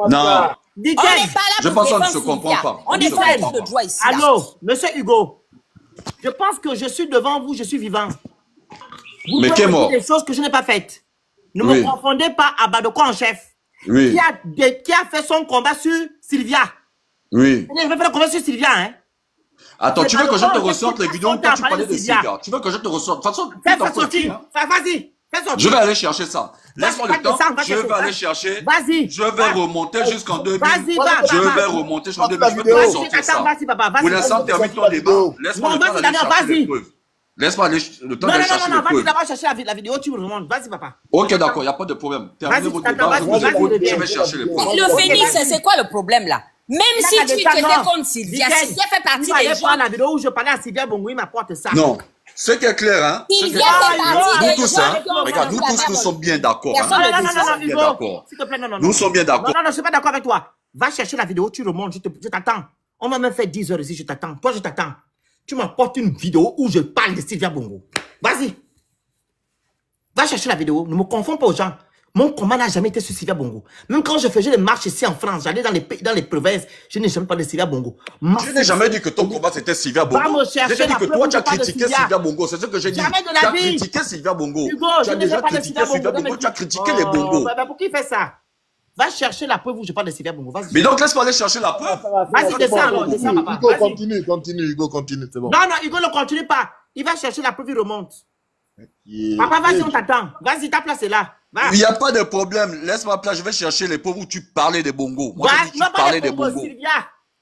Non. On n'est pas là pour défendre Sylvia. On défend l'état de droit ici. Allô, monsieur Hugo. Je pense que je suis devant vous, je suis vivant. Vous mais qui est mort? Des choses que je n'ai pas faites. Ne me confondez pas à Badoko en chef. Oui. Qui a fait son combat sur Sylvia. Oui. Il va faire le combat sur Sylvia, hein. Attends, tu veux que je te ressorte les vidéos quand tu parlais de Sylvia? Tu veux que je te ressorte? De toute façon, fais sortir. Vas-y. Je vais aller chercher ça. Laisse-moi le temps. Je vais aller chercher. Vas-y. Je vais remonter jusqu'en 2000. Vas-y, Je vais remonter jusqu'en 2000. Je vais te sortir ça. Pour l'instant, termine ton débat. Laisse-moi le temps d'aller chercher les preuves. Laisse-moi aller le temps d'aller chercher les preuves. Vas-y d'abord chercher la vidéo, tu me remontes. Vas-y, papa. Ok, d'accord, il n'y a pas de problème. Terminez votre débat. Je vais chercher les preuves. Le Phénix, c'est quoi le problème là? Même si tu étais contre Sylvia, Sylvia fait partie des gens. Prendre la vidéo où je parlais à Sylvia Bongo, il m'apporte ça. Non. Ce qui est clair, hein. Sylvia fait partie Nous des tous, gens hein. qui ont Regarde, nous tous, nous sommes bien d'accord. Personne Non, ne non, dit non, ça. non, Bien Hugo. d'accord. S'il te plaît, non, non, Nous non. sommes bien d'accord. Non, non, non, je suis pas d'accord avec toi. Va chercher la vidéo, tu remontes, je t'attends. On m'a même fait 10 heures ici, je t'attends. Toi, je t'attends. Tu m'apportes une vidéo où je parle de Sylvia Bongo. Vas-y. Va chercher la vidéo. Ne me confonds pas aux gens. Mon combat n'a jamais été sur Sylvia Bongo. Même quand je faisais les marches ici en France, j'allais dans les provinces, je n'ai jamais parlé de Sylvia Bongo. Je n'ai jamais dit que ton combat c'était Sylvia Bongo. Va me chercher J'ai dit la que preuve toi où tu as je parle de critiqué Sylvia. Sylvia Bongo. C'est ce que j'ai dit. Jamais de la Tu as vie. critiqué Sylvia Bongo. Hugo, Tu je as n'ai déjà pas de critiqué Sylvia Bongo. Tu as critiqué les Bongo. Pour qui fait ça? Va chercher la preuve où je parle de Sylvia Bongo. Vas-y. Mais donc laisse-moi aller chercher la preuve. Vas-y, descends alors, descends, papa. Hugo, Vas-y. continue, Hugo, continue, c'est bon. Non, non, Hugo ne continue pas. Il va chercher la preuve, il remonte. Yeah. Papa, vas-y, on t'attend. Vas-y, ta place est là. Va. Il n'y a pas de problème. Laisse-moi place. Je vais chercher les preuves où tu parlais des Bongos. Moi, j'ai dit que Non, tu pas parlais les des bongos, Bongos. Sylvia.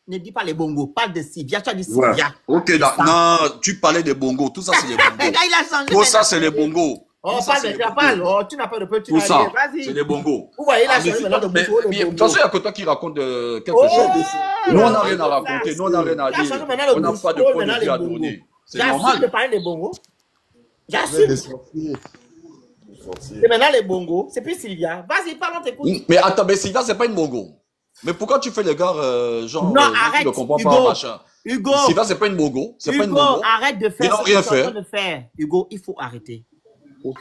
Ne dis pas les bongos, parle de Sylvia. Tu as dit Ouais. Sylvia. Ok, non, tu parlais des Bongos. Tout ça, c'est les Là, Bongos. il a changé. Tout ça, c'est les Bongos. Oh, Tout ça, parle c'est de les toi, Bongos. parle. Oh, tu n'as pas de petit. Tout ça, Vas-y. c'est des Bongos. Vous voyez, il a Ah, mais changé c'est maintenant de pas- mais- bouche. mais de toute façon, il n'y a que toi qui raconte quelque chose. Oh, Nous, on n'a rien à raconter. Nous, on n'a rien à Tu as dire. changé maintenant le On n'a bouche, pas de oh, point de maintenant vue les à Bongos. donner. C'est J'assume de normal. parler des bongos. Des J'assume. sorciers. C'est maintenant les bongos. C'est plus Sylvia. Vas-y, parle, on t'écoute. Mais attends, mais Sylvia, c'est pas une Bongo. Mais pourquoi tu fais les gars, genre, Non, tu arrête, ne comprends Hugo. pas, machin. Hugo. Sylvia, c'est pas une Bongo. C'est pas une Hugo, Bongo. arrête de Ils faire n'ont ce que rien tu es en fait. train de faire. Hugo, il faut arrêter. Ok?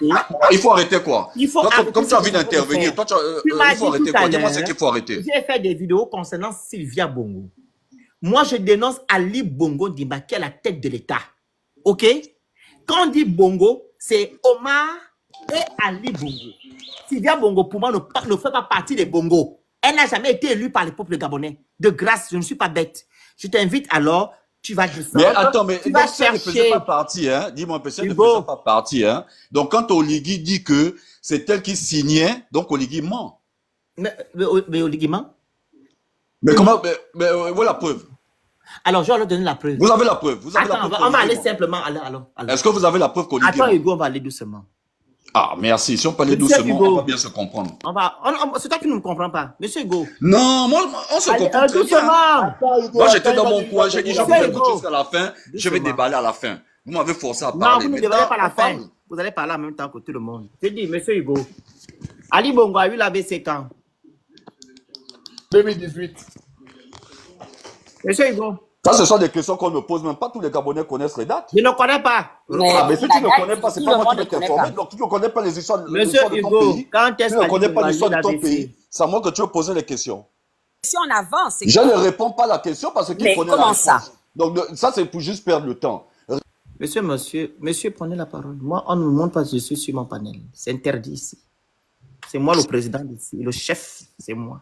Il faut arrêter quoi? Il faut Toi, arrêter comme tu ce as que envie tu es en train de d'intervenir, faire. toi, Tu m'as il faut dit arrêter tout à quoi? Dis-moi l'heure, ce qu'il faut arrêter. j'ai fait des vidéos concernant Sylvia Bongo. Moi, je dénonce Ali Bongo Dimba qui est la tête de l'État. Ok? Quand on dit Bongo, c'est Omar et Ali Bongo. Sylvia Bongo, pour moi, ne fait pas partie des Bongo. Elle n'a jamais été élue par le peuple gabonais. De grâce, je ne suis pas bête. Je t'invite alors, tu vas descendre. Mais attends, mais tu vas donc ça ne faisait chercher. pas partie, hein? Dis-moi un peu, ça ne Hugo. faisait pas partie, hein? Donc, quand Oligui dit que c'est elle qui signait, donc Oligui ment. Mais Oligui-man? Mais comment, mais où est la preuve? Alors, je vais leur donner la preuve. Vous avez la preuve. Vous avez Attends, la preuve on va aller qu'Oligui ment. simplement. Alors. Est-ce que vous avez la preuve qu'Oligui Attends, ment? Hugo, on va aller doucement. Ah, merci. Si on parlait Monsieur doucement, Hugo. on va bien se comprendre. C'est toi qui ne me comprends pas. Monsieur Hugo. Non, moi, on se Allez, comprend très bien. doucement. Attends, Hugo, Moi, j'étais attends, dans il va mon dire coin, ça j'ai dit, je pour vous Monsieur écoute Hugo. jusqu'à la fin, je vais Doucement. déballer à la fin. Vous m'avez forcé à Non, parler. vous ne Maintenant, dévalez pas la on fin. parle. Vous allez parler en même temps que tout le monde. Je dis, monsieur Hugo. Ali Bongo a eu la BC quand? 2018. Monsieur Hugo. Ça, ce sont des questions qu'on ne pose même pas. Tous les Gabonais connaissent les dates. Je ne connais pas. Ah, mais si tu ne la connais date, pas, c'est tout pas le moi qui monde vais ne connaît t'informer. pas. Donc, tu ne connais pas les histoires Monsieur l'histoire de ton Hugo, pays. quand est-ce Tu ne connais qu'Ali pas Bongo a eu l'histoire de la ton BC? pays. C'est à moi que tu veux poser les questions. Si on avance, c'est Je ne réponds pas à la question parce qu'il Mais connaît comment la ça? réponse. Donc, ça, c'est pour juste perdre le temps. Monsieur, prenez la parole. Moi, on ne me montre pas je suis sur mon panel. C'est interdit ici. C'est moi le président ici. Le chef, c'est moi.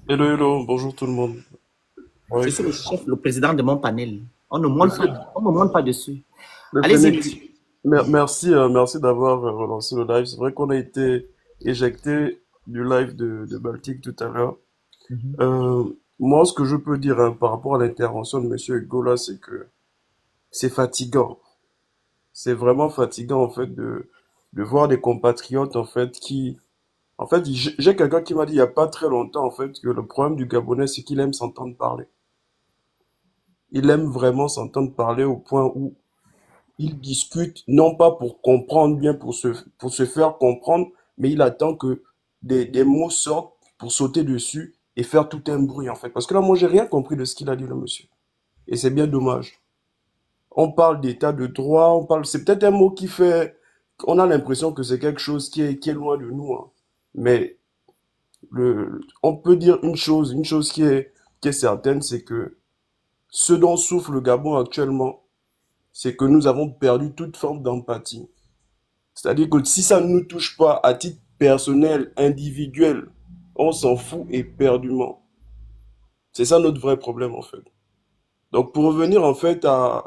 Hello, bonjour tout le monde. Je suis le chef, le président de mon panel. On ne me montre pas dessus. Le Allez-y, Phoenix, monsieur. merci d'avoir relancé le live. C'est vrai qu'on a été éjecté du live de Baltic tout à l'heure. Moi, ce que je peux dire par rapport à l'intervention de Monsieur Hugo là, c'est que c'est fatigant. C'est vraiment fatigant en fait de voir des compatriotes en fait qui, en fait, j'ai quelqu'un qui m'a dit il y a pas très longtemps en fait que le problème du Gabonais c'est qu'il aime s'entendre parler. Il aime vraiment s'entendre parler au point où il discute non pas pour comprendre bien, pour se faire comprendre, mais il attend que des mots sortent pour sauter dessus et faire tout un bruit en fait. Parce que là, moi, j'ai rien compris de ce qu'il a dit le monsieur. Et c'est bien dommage. On parle d'état de droit, c'est peut-être un mot qui fait, on a l'impression que c'est quelque chose qui est loin de nous, hein. Mais on peut dire une chose qui est certaine, c'est que ce dont souffre le Gabon actuellement, c'est que nous avons perdu toute forme d'empathie. C'est-à-dire que si ça ne nous touche pas à titre personnel, individuel, on s'en fout éperdument. C'est ça notre vrai problème en fait. Donc pour revenir en fait à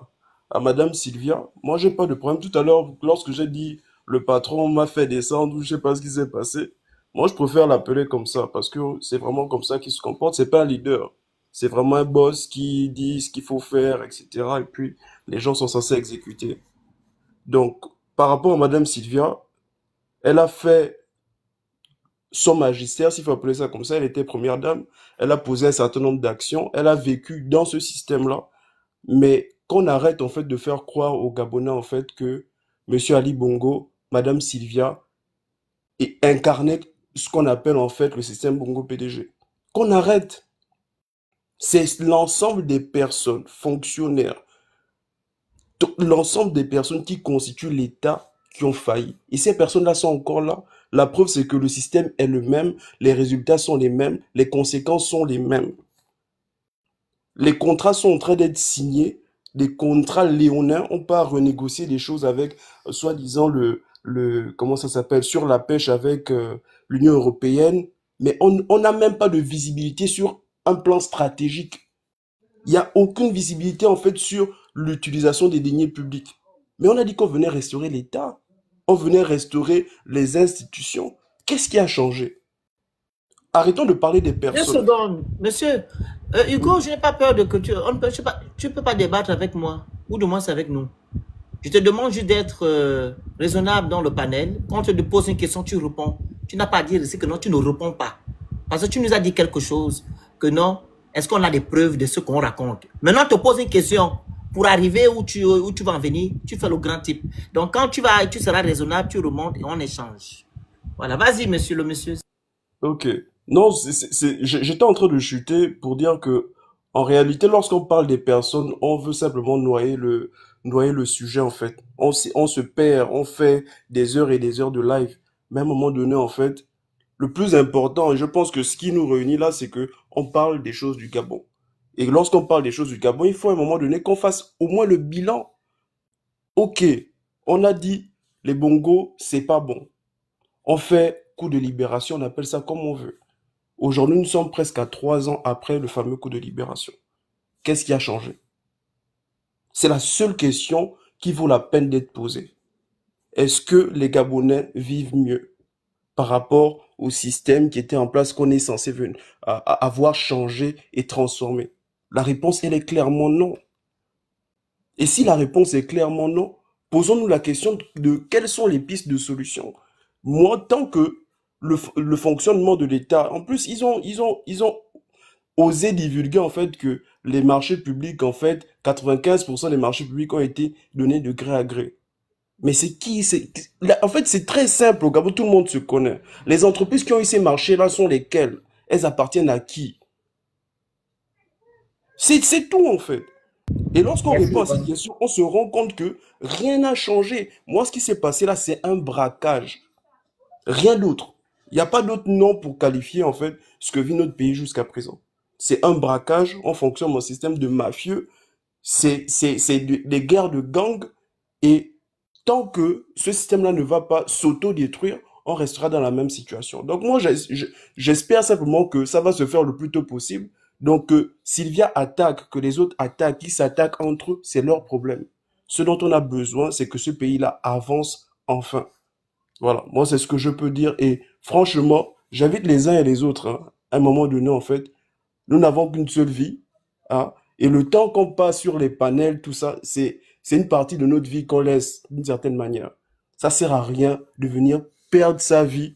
Madame Sylvia, moi j'ai pas de problème. Tout à l'heure, lorsque j'ai dit le patron m'a fait descendre ou je sais pas ce qui s'est passé, moi je préfère l'appeler comme ça parce que c'est vraiment comme ça qu'il se comporte. C'est pas un leader. C'est vraiment un boss qui dit ce qu'il faut faire, etc. Et puis, les gens sont censés exécuter. Donc, par rapport à Madame Sylvia, elle a fait son magistère, s'il faut appeler ça comme ça. Elle était première dame. Elle a posé un certain nombre d'actions. Elle a vécu dans ce système-là. Mais qu'on arrête en fait de faire croire aux Gabonais en fait que Monsieur Ali Bongo, Madame Sylvia incarnait ce qu'on appelle en fait le système Bongo PDG. Qu'on arrête. C'est l'ensemble des personnes, fonctionnaires, l'ensemble des personnes qui constituent l'État qui ont failli. Et ces personnes-là sont encore là. La preuve, c'est que le système est le même, les résultats sont les mêmes, les conséquences sont les mêmes. Les contrats sont en train d'être signés, des contrats léonins. On part renégocier des choses avec, soi-disant, comment ça s'appelle, sur la pêche avec l'Union européenne. Mais on n'a même pas de visibilité sur un plan stratégique. Il n'y a aucune visibilité, en fait, sur l'utilisation des deniers publics. Mais on a dit qu'on venait restaurer l'État. On venait restaurer les institutions. Qu'est-ce qui a changé? Arrêtons de parler des personnes. Une seconde, monsieur. Hugo, je n'ai pas peur de que tu ne peux pas débattre avec moi. Ou du moins c'est avec nous. Je te demande juste d'être raisonnable dans le panel. Quand on te pose une question, tu réponds. Tu n'as pas à dire ici que non, tu ne réponds pas. Parce que tu nous as dit quelque chose. Que non, est-ce qu'on a des preuves de ce qu'on raconte? Maintenant, on te pose une question. Pour arriver où tu vas en venir, tu fais le grand type. Donc, quand tu seras raisonnable, tu remontes et on échange. Voilà, vas-y, monsieur le monsieur. Ok. Non, j'étais en train de chuter pour dire que, en réalité, lorsqu'on parle des personnes, on veut simplement noyer le sujet, en fait. On se perd, on fait des heures et des heures de live. Mais à un moment donné, en fait, le plus important, et je pense que ce qui nous réunit là, c'est que on parle des choses du Gabon. Et lorsqu'on parle des choses du Gabon, il faut à un moment donné qu'on fasse au moins le bilan. Ok, on a dit, les bongos, c'est pas bon. On fait coup de libération, on appelle ça comme on veut. Aujourd'hui, nous sommes presque à 3 ans après le fameux coup de libération. Qu'est-ce qui a changé? C'est la seule question qui vaut la peine d'être posée. Est-ce que les Gabonais vivent mieux par rapport au système qui était en place, qu'on est censé avoir changé et transformé? La réponse, elle est clairement non. Et si la réponse est clairement non, posons-nous la question de quelles sont les pistes de solution. Moi, tant que le fonctionnement de l'État, en plus, ils ont osé divulguer en fait que les marchés publics, en fait, 95% des marchés publics ont été donnés de gré à gré. Mais c'est qui? En fait, c'est très simple. Au Gabon, tout le monde se connaît. Les entreprises qui ont eu ces marchés-là sont lesquelles? Elles appartiennent à qui? C'est tout, en fait. Et lorsqu'on répond à cette question, on se rend compte que rien n'a changé. Moi, ce qui s'est passé là, c'est un braquage. Rien d'autre. Il n'y a pas d'autre nom pour qualifier, en fait, ce que vit notre pays jusqu'à présent. C'est un braquage. On fonctionne dans un système de mafieux. C'est des guerres de gangs. Et tant que ce système-là ne va pas s'auto-détruire, on restera dans la même situation. Donc moi, j'espère simplement que ça va se faire le plus tôt possible. Donc que Sylvia attaque, que les autres attaquent, qu'ils s'attaquent entre eux, c'est leur problème. Ce dont on a besoin, c'est que ce pays-là avance enfin. Voilà, moi c'est ce que je peux dire. Et franchement, j'invite les uns et les autres, hein, à un moment donné, en fait, nous n'avons qu'une seule vie. Hein, et le temps qu'on passe sur les panels, tout ça, c'est une partie de notre vie qu'on laisse d'une certaine manière. Ça sert à rien de venir perdre sa vie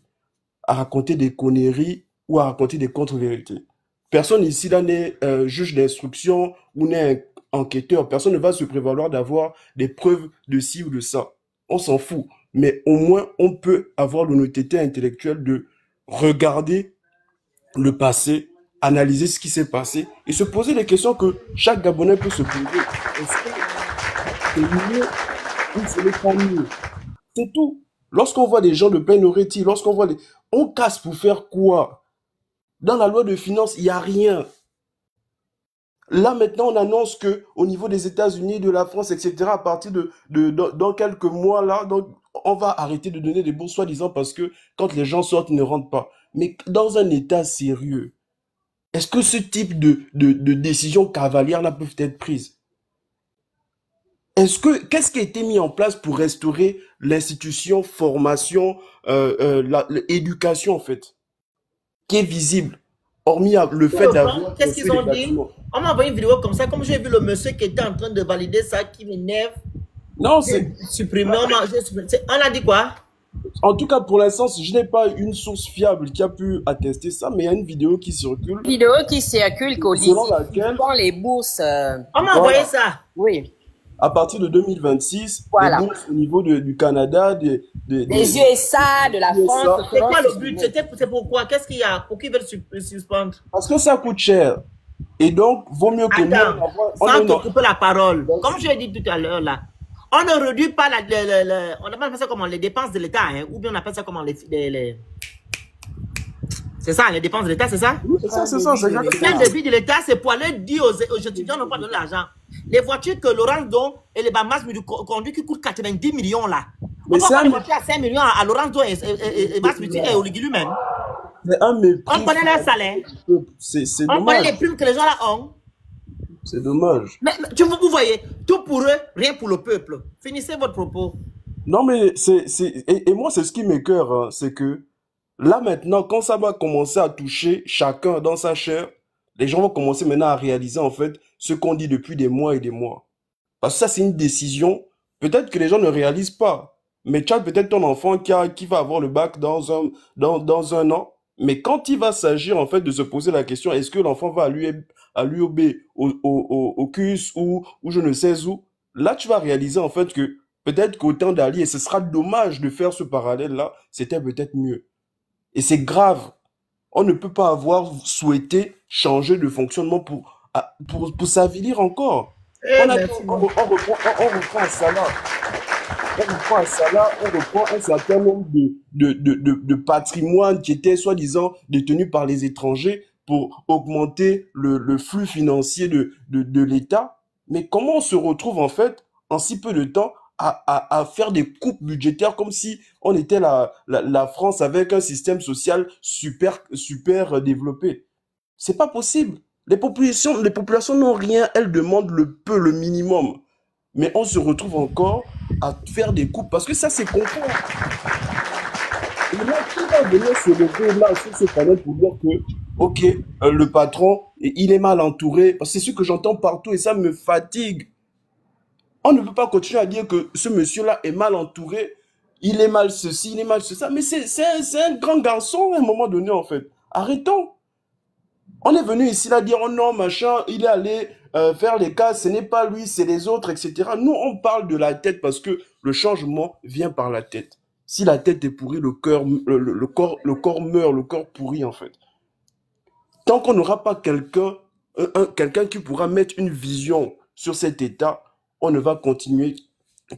à raconter des conneries ou à raconter des contre-vérités. Personne ici là n'est juge d'instruction ou n'est enquêteur. Personne ne va se prévaloir d'avoir des preuves de ci ou de ça. On s'en fout. Mais au moins, on peut avoir l'honnêteté intellectuelle de regarder le passé, analyser ce qui s'est passé et se poser les questions que chaque Gabonais peut se poser. Est-ce que c'est mieux ou ce n'est pas mieux? C'est tout. Lorsqu'on voit des gens de plein rôti, lorsqu'on voit on casse pour faire quoi? Dans la loi de finances, il n'y a rien. Là, maintenant, on annonce que au niveau des États-Unis, de la France, etc., à partir dans quelques mois, là, donc, on va arrêter de donner des bourses, soi-disant, parce que quand les gens sortent, ils ne rentrent pas. Mais dans un État sérieux, est-ce que ce type de décisions cavalières-là peuvent être prises? Qu'est-ce qui a été mis en place pour restaurer l'institution, formation, l'éducation, en fait, qui est visible, hormis le fait d'avoir... Qu'est-ce qu'ils ont dit? On m'a envoyé une vidéo comme ça, comme j'ai vu le monsieur qui était en train de valider ça, qui m'énerve. Non, c'est... Supprimé, on a dit quoi? En tout cas, pour l'instant, je n'ai pas une source fiable qui a pu attester ça, mais il y a une vidéo qui circule. Vidéo qui circule, selon laquelle... Pour les bourses... On m'a envoyé ça. Oui. à partir de 2026, Voilà. les bourses au niveau du Canada, des USA, de la France. C'est quoi le but? C'est pourquoi? Qu'est-ce qu'il y a? Pour qui veulent suspendre? Parce que ça coûte cher. Et donc, vaut mieux que sans te couper la parole. Comme je l'ai dit tout à l'heure, là, on ne réduit pas on appelle ça comment, les dépenses de l'État, hein, ou bien on appelle ça comment c'est ça, les dépenses de l'État, c'est ça? Oui, c'est ça, c'est ça. Le but de l'État, c'est pour aller dire aux étudiants non pas donner l'argent. Les voitures que Laurent Don et les Bahamas conduisent qui coûtent 90 millions là. On va prendre des voitures à 5 millions à Laurent Don et Masmuti et Oligui lui-même. On connaît leur salaire. On connaît les primes que les gens là ont. C'est dommage. Mais vous voyez, tout pour eux, rien pour le peuple. Finissez votre propos. Non, mais et moi, c'est ce qui m'écoeure, hein, c'est que là, maintenant, quand ça va commencer à toucher chacun dans sa chair, les gens vont commencer maintenant à réaliser, en fait, ce qu'on dit depuis des mois et des mois. Parce que ça, c'est une décision. Peut-être que les gens ne réalisent pas. Mais tu as peut-être ton enfant qui va avoir le bac dans un an. Mais quand il va s'agir, en fait, de se poser la question, est-ce que l'enfant va à l'UOB, au CUS ou je ne sais où, là, tu vas réaliser, en fait, que peut-être qu'au temps d'Ali, et ce sera dommage de faire ce parallèle-là, c'était peut-être mieux. Et c'est grave. On ne peut pas avoir souhaité changer de fonctionnement pour s'avilir encore. On reprend à Salah. On reprend un certain nombre de patrimoines qui étaient soi-disant détenus par les étrangers pour augmenter le flux financier de l'État. Mais comment on se retrouve en fait, en si peu de temps, à faire des coupes budgétaires comme si on était la France avec un système social super développé. C'est pas possible. Les populations n'ont rien, elles demandent le minimum. Mais on se retrouve encore à faire des coupes parce que ça c'est confort. Et là, qui va venir se lever là sur ce panel pour dire que, ok, le patron, il est mal entouré, parce que c'est ce que j'entends partout et ça me fatigue. On ne peut pas continuer à dire que ce monsieur-là est mal entouré, il est mal ceci, il est mal ceci. Mais c'est un grand garçon à un moment donné, en fait. Arrêtons. On est venu ici là dire, oh non, machin, il est allé faire les cas, ce n'est pas lui, c'est les autres, etc. Nous, on parle de la tête parce que le changement vient par la tête. Si la tête est pourrie, le corps meurt, le corps pourrit, en fait. Tant qu'on n'aura pas quelqu'un qui pourra mettre une vision sur cet état, on ne va continuer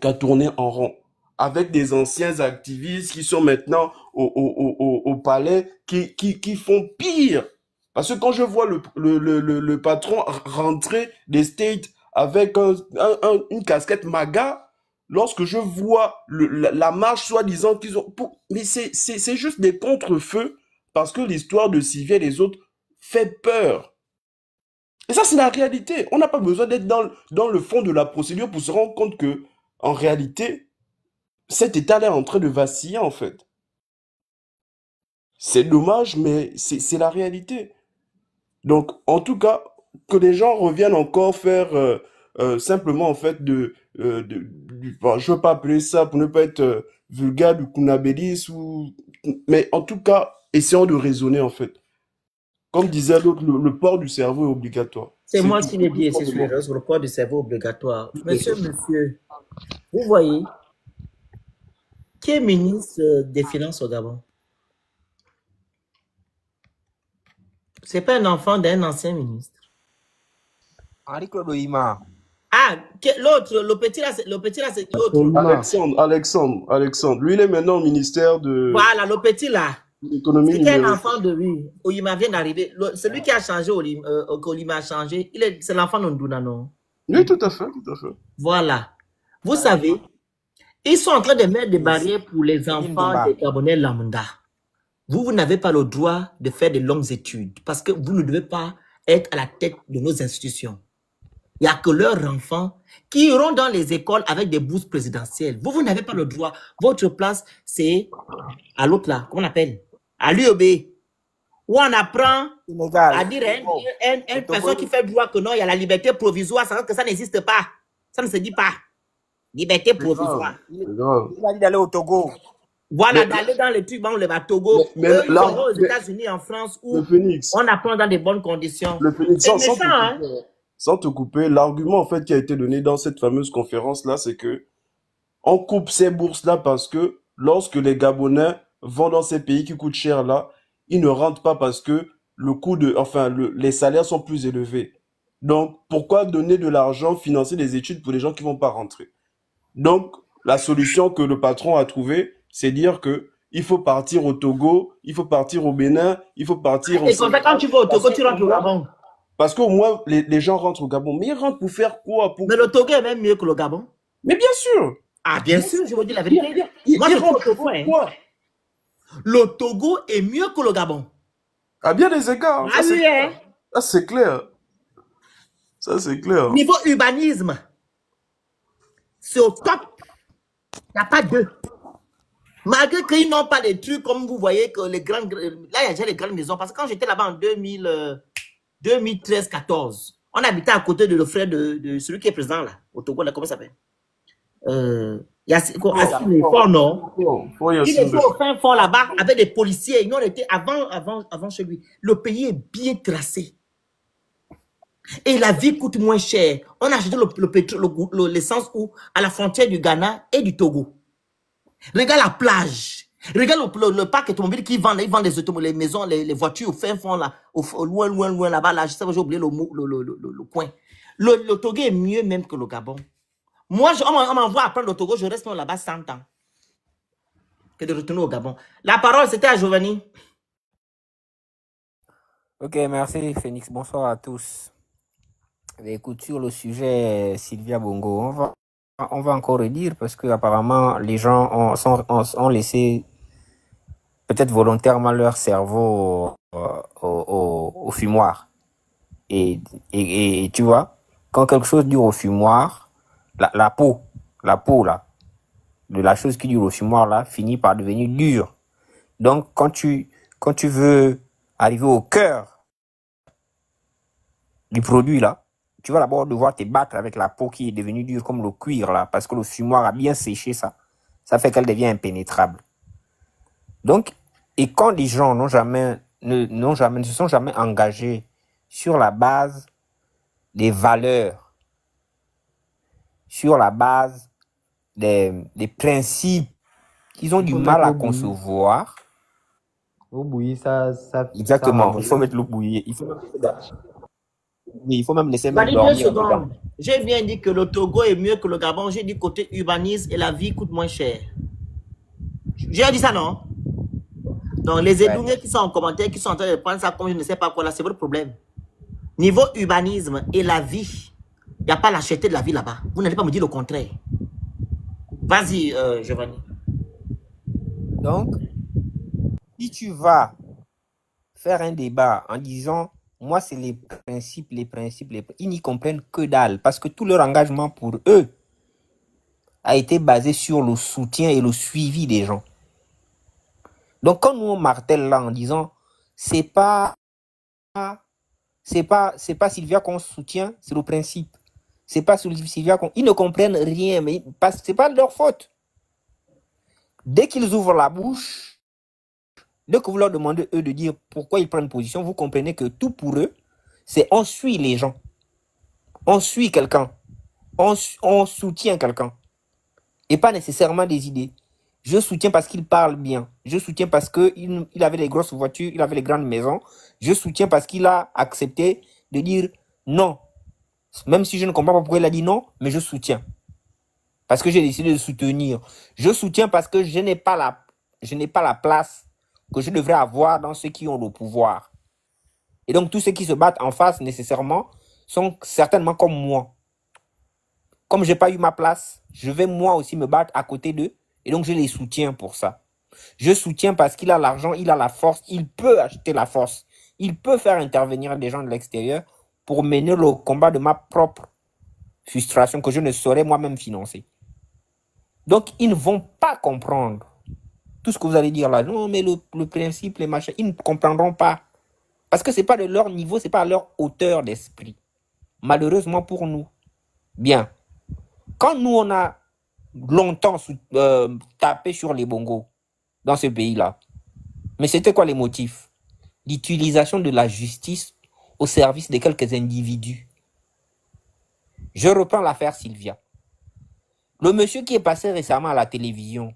qu'à tourner en rond. Avec des anciens activistes qui sont maintenant au palais, qui font pire. Parce que quand je vois le patron rentrer des States avec une casquette MAGA, lorsque je vois la marche soi-disant qu'ils ont... Mais c'est juste des contre-feux parce que l'histoire de Sylvie et les autres fait peur. Et ça, c'est la réalité. On n'a pas besoin d'être dans le fond de la procédure pour se rendre compte que, en réalité, cet état-là est en train de vaciller, en fait. C'est dommage, mais c'est la réalité. Donc, en tout cas, que les gens reviennent encore faire simplement, en fait, bon, je ne veux pas appeler ça, pour ne pas être vulgaire, du kunabélis, mais en tout cas, essayons de raisonner, en fait. Comme disait l'autre, le port du cerveau est obligatoire. C'est moi qui l'ai dit, c'est sur le port du cerveau obligatoire. Monsieur, vous voyez, qui est ministre des Finances au Gabon? C'est pas un enfant d'un ancien ministre. Henri Claude Oyima. Ah, l'autre, le petit là, c'est l'autre. Alexandre. Lui, il est maintenant au ministère de... Voilà, le petit là. L'économie C'était un enfant de lui. Oyima vient d'arriver. Celui qui a changé, Oyima a changé, c'est l'enfant d'Onduna, non? Oui, tout à fait. Voilà. Vous savez, ils sont en train de mettre des barrières pour les enfants des Gabonais lambda. Vous n'avez pas le droit de faire de longues études parce que vous ne devez pas être à la tête de nos institutions. Il n'y a que leurs enfants qui iront dans les écoles avec des bourses présidentielles. Vous n'avez pas le droit. Votre place, c'est à l'autre là, comment on appelle? À l'UOB. Où on apprend à dire à une personne qui fait droit que non, il y a la liberté provisoire, ça veut dire que ça n'existe pas. Ça ne se dit pas. Liberté provisoire. Il a dit d'aller au Togo. Voilà, d'aller dans les trucs, on le va Togo. Là, ils sont aux États-Unis, en France, où on apprend dans de bonnes conditions. Le Phoenix, c'est méchant, hein? sans te couper, l'argument en fait qui a été donné dans cette fameuse conférence-là, c'est que on coupe ces bourses-là parce que lorsque les Gabonais vont dans ces pays qui coûtent cher là, ils ne rentrent pas parce que le coût de, les salaires sont plus élevés. Donc, pourquoi donner de l'argent, financer des études pour les gens qui vont pas rentrer? Donc, la solution que le patron a trouvée, c'est dire que il faut partir au Togo, il faut partir au Bénin, il faut partir au Et quand tu vas au Togo, tu rentres au Gabon. Parce qu'au moins, les gens rentrent au Gabon. Mais ils rentrent pour faire quoi? Mais le Togo est même mieux que le Gabon. Mais bien sûr. Ah, bien sûr, je vous dis la vérité. Moi, je rentre au Togo. Hein. Le Togo est mieux que le Gabon. À bien des égards. Ah oui, hein. Ça, c'est clair. Ça, c'est clair. Niveau urbanisme, c'est au top. Il n'y a pas deux. Malgré qu'ils n'ont pas des trucs comme vous voyez que les grandes... Là, il y a déjà les grandes maisons. Parce que quand j'étais là-bas en 2013-14, on habitait à côté de le frère de celui qui est président là, au Togo, là, comment ça s'appelle? Il y a fort, non? Il est au fin fond là-bas avec des policiers. Nous, on était avant chez lui. Le pays est bien tracé. Et la vie coûte moins cher. On a acheté le pétrole, l'essence à la frontière du Ghana et du Togo. Regarde la plage. Regarde le parc automobile qui vend, ils vendent les maisons, les voitures au fin fond là, loin là-bas. Là, je sais pas, j'ai oublié le coin. Le Togo est mieux même que le Gabon. Moi, on m'envoie apprendre le Togo, je reste là-bas 100 ans. Que de retourner au Gabon. La parole, c'était à Giovanni. Ok, merci Phoenix. Bonsoir à tous. Écoute, sur le sujet Sylvia Bongo, on va encore redire parce que apparemment les gens ont laissé peut-être volontairement leur cerveau au fumoir. Et tu vois, quand quelque chose dure au fumoir, la peau là, de la chose qui dure au fumoir là, finit par devenir dure. Donc quand tu veux arriver au cœur du produit là, tu vas d'abord devoir te battre avec la peau qui est devenue dure comme le cuir là, parce que le fumoir a bien séché ça. Ça fait qu'elle devient impénétrable. Donc, et quand les gens ne se sont jamais engagés sur la base des valeurs, sur la base des principes qu'ils ont du mal à concevoir. L'eau bouillie, ça... Exactement, il faut mettre l'eau bouillie. Il faut même laisser même dormir. J'ai bien dit que le Togo est mieux que le Gabon. J'ai dit côté urbanisme et la vie coûte moins cher. J'ai dit ça, non? Donc, les Edouniens qui sont en commentaire, qui sont en train de prendre ça comme je ne sais pas quoi, là, c'est votre problème. Niveau urbanisme et la vie, il n'y a pas la cherté de la vie là-bas. Vous n'allez pas me dire le contraire. Vas-y, Giovanni. Donc, si tu vas faire un débat en disant... Moi, c'est les principes. Ils n'y comprennent que dalle. Parce que tout leur engagement pour eux a été basé sur le soutien et le suivi des gens. Donc, quand nous on martèle là en disant c'est pas Sylvia qu'on soutient, c'est le principe. C'est pas Sylvia qu'on... Ils ne comprennent rien, mais c'est pas de leur faute. Dès qu'ils ouvrent la bouche, dès que vous leur demandez, eux, de dire pourquoi ils prennent position, vous comprenez que tout pour eux, c'est on suit les gens. On suit quelqu'un. On soutient quelqu'un. Et pas nécessairement des idées. Je soutiens parce qu'il parle bien. Je soutiens parce qu'il avait les grosses voitures, il avait les grandes maisons. Je soutiens parce qu'il a accepté de dire non. Même si je ne comprends pas pourquoi il a dit non, mais je soutiens. Parce que j'ai décidé de soutenir. Je soutiens parce que je n'ai pas la place que je devrais avoir dans ceux qui ont le pouvoir. Et donc, tous ceux qui se battent en face, nécessairement, sont certainement comme moi. Comme je n'ai pas eu ma place, je vais moi aussi me battre à côté d'eux. Et donc, je les soutiens pour ça. Je soutiens parce qu'il a l'argent, il a la force, il peut acheter la force. Il peut faire intervenir des gens de l'extérieur pour mener le combat de ma propre frustration que je ne saurais moi-même financer. Donc, ils ne vont pas comprendre tout ce que vous allez dire là. Non, mais le principe, les machins, ils ne comprendront pas. Parce que ce n'est pas de leur niveau, ce n'est pas à leur hauteur d'esprit. Malheureusement pour nous. Bien. Quand nous, on a longtemps tapé sur les bongos dans ce pays-là, mais c'était quoi les motifs? L'utilisation de la justice au service de quelques individus. Je reprends l'affaire Sylvia. Le monsieur qui est passé récemment à la télévision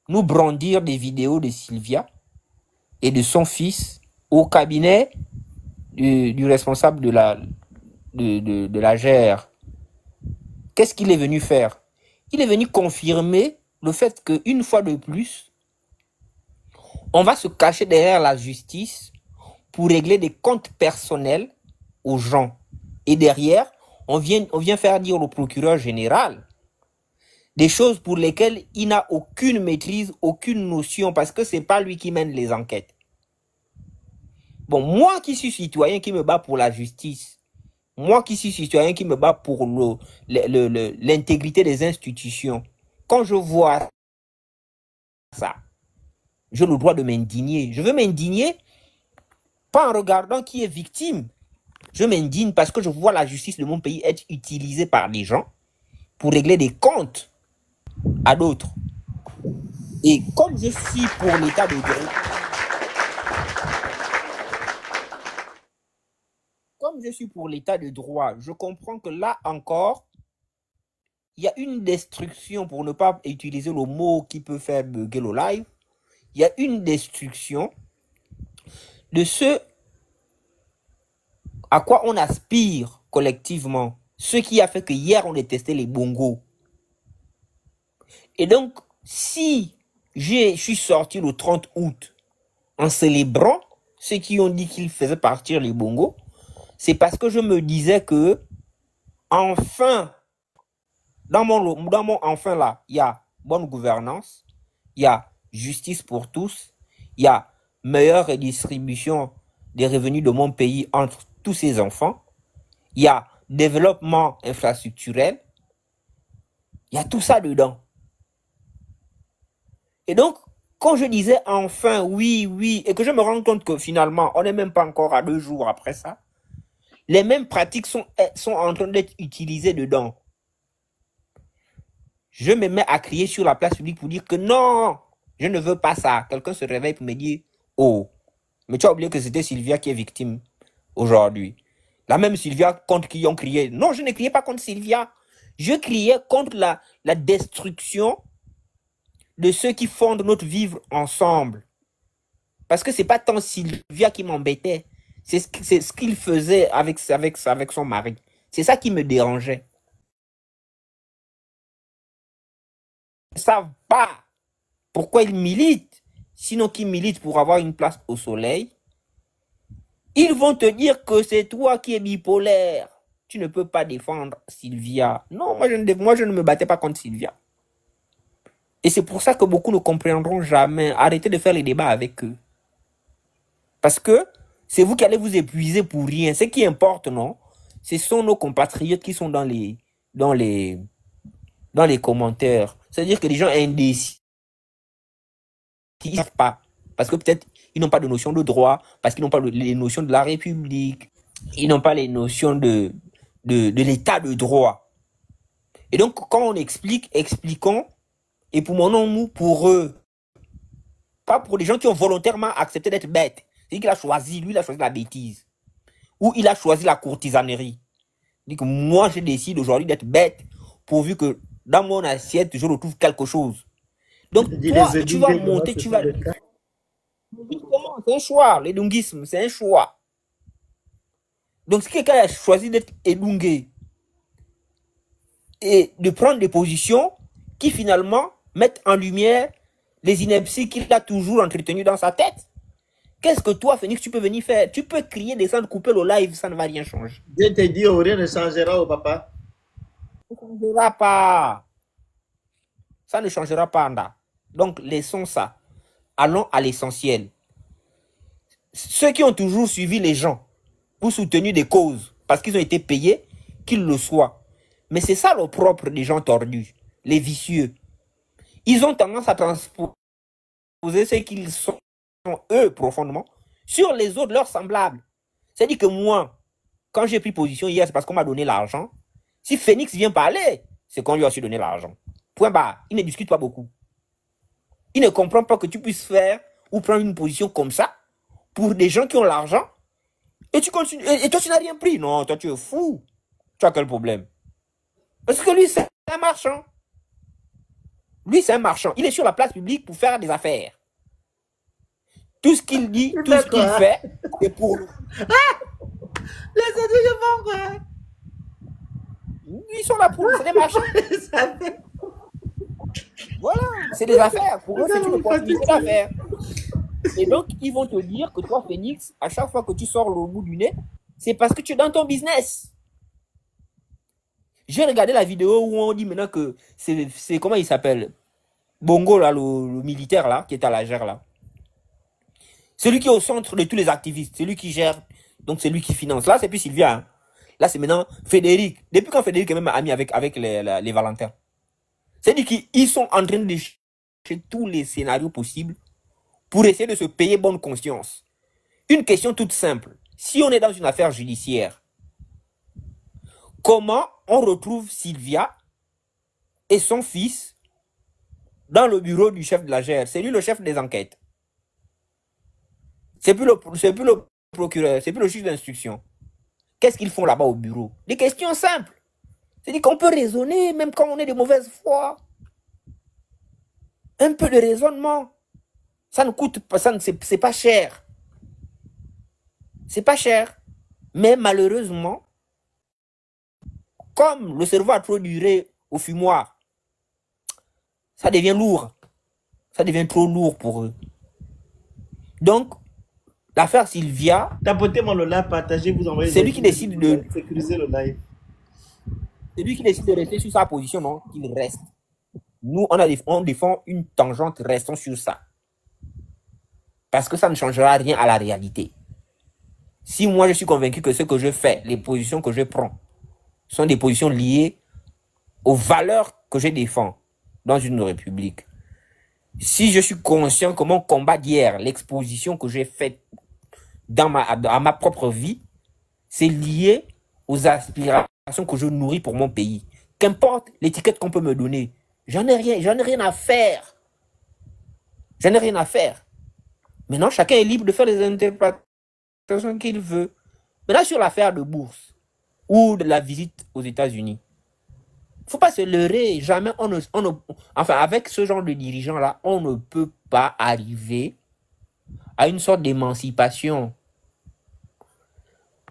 nous brandir des vidéos de Sylvia et de son fils au cabinet du responsable de la GR. Qu'est-ce qu'il est venu faire? Il est venu confirmer le fait qu'une fois de plus, on va se cacher derrière la justice pour régler des comptes personnels aux gens. Et derrière, on vient faire dire au procureur général des choses pour lesquelles il n'a aucune maîtrise, aucune notion, parce que ce n'est pas lui qui mène les enquêtes. Bon, moi qui suis citoyen qui me bat pour la justice, moi qui suis citoyen qui me bat pour l'intégrité des institutions, quand je vois ça, j'ai le droit de m'indigner. Je veux m'indigner pas en regardant qui est victime. Je m'indigne parce que je vois la justice de mon pays être utilisée par des gens pour régler des comptes à d'autres. Et comme je suis pour l'état de droit, je comprends que là encore, il y a une destruction, pour ne pas utiliser le mot qui peut faire bugger le live, il y a une destruction de ce à quoi on aspire collectivement, ce qui a fait que hier on détestait les bongos. Et donc, si je suis sorti le 30 août en célébrant ceux qui ont dit qu'ils faisaient partir les bongos, c'est parce que je me disais que, enfin, dans mon enfin là, il y a bonne gouvernance, il y a justice pour tous, il y a meilleure redistribution des revenus de mon pays entre tous ses enfants, il y a développement infrastructurel, il y a tout ça dedans. Et donc, quand je disais enfin oui, et que je me rends compte que finalement, on n'est même pas encore à 2 jours après ça, les mêmes pratiques sont en train d'être utilisées dedans. Je me mets à crier sur la place publique pour dire que non, je ne veux pas ça. Quelqu'un se réveille pour me dire, oh, mais tu as oublié que c'était Sylvia qui est victime aujourd'hui. La même Sylvia contre qui ont crié. Non, je ne criais pas contre Sylvia. Je criais contre la destruction de ceux qui fondent notre vivre ensemble. Parce que ce n'est pas tant Sylvia qui m'embêtait. C'est ce qu'il faisait avec son mari. C'est ça qui me dérangeait. Ils ne savent pas pourquoi ils militent. Sinon qu'ils militent pour avoir une place au soleil. Ils vont te dire que c'est toi qui es bipolaire. Tu ne peux pas défendre Sylvia. Non, moi je ne me battais pas contre Sylvia. Et c'est pour ça que beaucoup ne comprendront jamais. Arrêtez de faire les débats avec eux. Parce que c'est vous qui allez vous épuiser pour rien. Ce qui importe, non, ce sont nos compatriotes qui sont dans les commentaires. C'est-à-dire que les gens indécis, ils ne savent pas. Parce que peut-être ils n'ont pas de notion de droit, parce qu'ils n'ont pas les notions de la République, ils n'ont pas les notions de l'état de droit. Et donc, quand on expliquons, et pour mon nom, pour eux, pas pour les gens qui ont volontairement accepté d'être bêtes. C'est-à-dire qu'il a choisi, lui, il a choisi la bêtise. Ou il a choisi la courtisanerie. C'est-à-dire que moi, je décide aujourd'hui d'être bête, pourvu que dans mon assiette, je retrouve quelque chose. Donc, toi, tu vas monter, tu vas... C'est un choix, l'édunguisme, c'est un choix. Donc, si quelqu'un a choisi d'être édungué et de prendre des positions qui finalement mettent en lumière les inepties qu'il a toujours entretenues dans sa tête, qu'est-ce que toi, Phoenix, tu peux venir faire? Tu peux crier, descendre, couper le live, ça ne va rien changer. Je te dis, rien ne changera au papa. Ça ne changera pas. Ça ne changera pas, Anda. Donc, laissons ça. Allons à l'essentiel. Ceux qui ont toujours suivi les gens ou soutenu des causes parce qu'ils ont été payés, qu'ils le soient. Mais c'est ça le propre des gens tordus, les vicieux. Ils ont tendance à transposer ce qu'ils sont, eux, profondément, sur les autres, leurs semblables. C'est-à-dire que moi, quand j'ai pris position hier, c'est parce qu'on m'a donné l'argent. Si Phoenix vient parler, c'est qu'on lui a aussi donné l'argent. Point barre. Il ne discute pas beaucoup. Il ne comprend pas que tu puisses faire ou prendre une position comme ça pour des gens qui ont l'argent et tu continues. Et toi, tu n'as rien pris. Non, toi, tu es fou. Tu as quel problème? Parce que lui, c'est un marchand. Lui, c'est un marchand. Il est sur la place publique pour faire des affaires. Tout ce qu'il dit, tout ce qu'il fait, c'est pour nous. Les étudiants font quoi? Ils sont là pour nous, c'est des marchands. Voilà, c'est des affaires. Pour eux, c'est une opportunité d'affaires. Et donc, ils vont te dire que toi, Phoenix, à chaque fois que tu sors le bout du nez, c'est parce que tu es dans ton business. J'ai regardé la vidéo où on dit maintenant que c'est comment il s'appelle? Bongo, là, le militaire, là, qui est à la gère, là. Celui qui est au centre de tous les activistes, celui qui gère, donc c'est lui qui finance. Là, c'est plus Sylvia. Hein. Là, c'est maintenant Frédéric. Depuis quand Frédéric est même ami avec les Valentins. C'est-à-dire qu'ils sont en train de chercher tous les scénarios possibles pour essayer de se payer bonne conscience. Une question toute simple. Si on est dans une affaire judiciaire, comment on retrouve Sylvia et son fils dans le bureau du chef de la GR? C'est lui le chef des enquêtes. C'est plus le procureur, c'est plus le juge d'instruction. Qu'est-ce qu'ils font là-bas au bureau? Des questions simples. C'est-à-dire qu'on peut raisonner même quand on est de mauvaise foi. Un peu de raisonnement. Ça ne coûte pas, c'est pas cher. C'est pas cher. Mais malheureusement, comme le cerveau a trop duré au fumoir, ça devient lourd. Ça devient trop lourd pour eux. Donc, l'affaire Sylvia, tapotez-moi le live, partagez, vous envoyez. C'est lui qui décide de sécuriser le live. C'est lui qui décide de rester sur sa position, non? Qu'il reste. Nous, on défend une tangente, restons sur ça. Parce que ça ne changera rien à la réalité. Si moi je suis convaincu que ce que je fais, les positions que je prends, sont des positions liées aux valeurs que je défends dans une république. Si je suis conscient que mon combat d'hier, l'exposition que j'ai faite à ma propre vie, c'est lié aux aspirations que je nourris pour mon pays. Qu'importe l'étiquette qu'on peut me donner, j'en ai rien à faire. J'en ai rien à faire. Maintenant, chacun est libre de faire les interprétations qu'il veut. Maintenant, sur l'affaire de bourse ou de la visite aux États-Unis, il ne faut pas se leurrer. Jamais enfin, avec ce genre de dirigeants-là, on ne peut pas arriver à une sorte d'émancipation.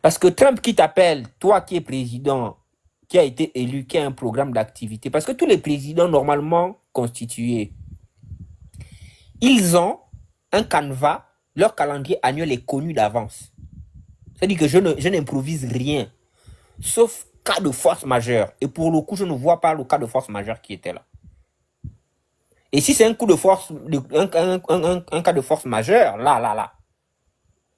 Parce que Trump qui t'appelle, toi qui es président, qui a été élu, qui a un programme d'activité, parce que tous les présidents normalement constitués, ils ont un canevas, leur calendrier annuel est connu d'avance. C'est-à-dire que je n'improvise rien, sauf cas de force majeure. Et pour le coup, je ne vois pas le cas de force majeure qui était là. Et si c'est un coup de force, un cas de force majeure, là.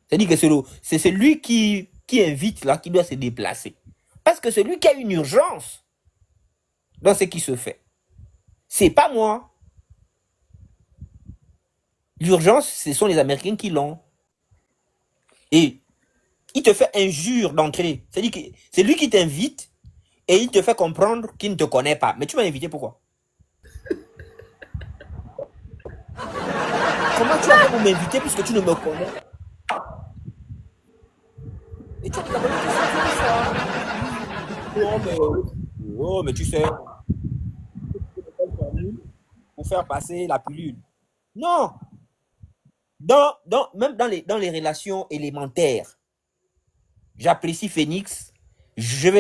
C'est-à-dire que c'est celui qui invite là, qui doit se déplacer. Parce que c'est lui qui a une urgence dans ce qui se fait. C'est pas moi. L'urgence, ce sont les Américains qui l'ont. Et il te fait injure d'entrée. C'est-à-dire que c'est lui qui t'invite et il te fait comprendre qu'il ne te connaît pas. Mais tu m'as invité pourquoi? Comment tu vas m'inviter puisque tu ne me connais? Et tu oh, mais tu sais, pour faire passer la pilule. Non! Même dans les relations élémentaires, j'apprécie Phoenix. Je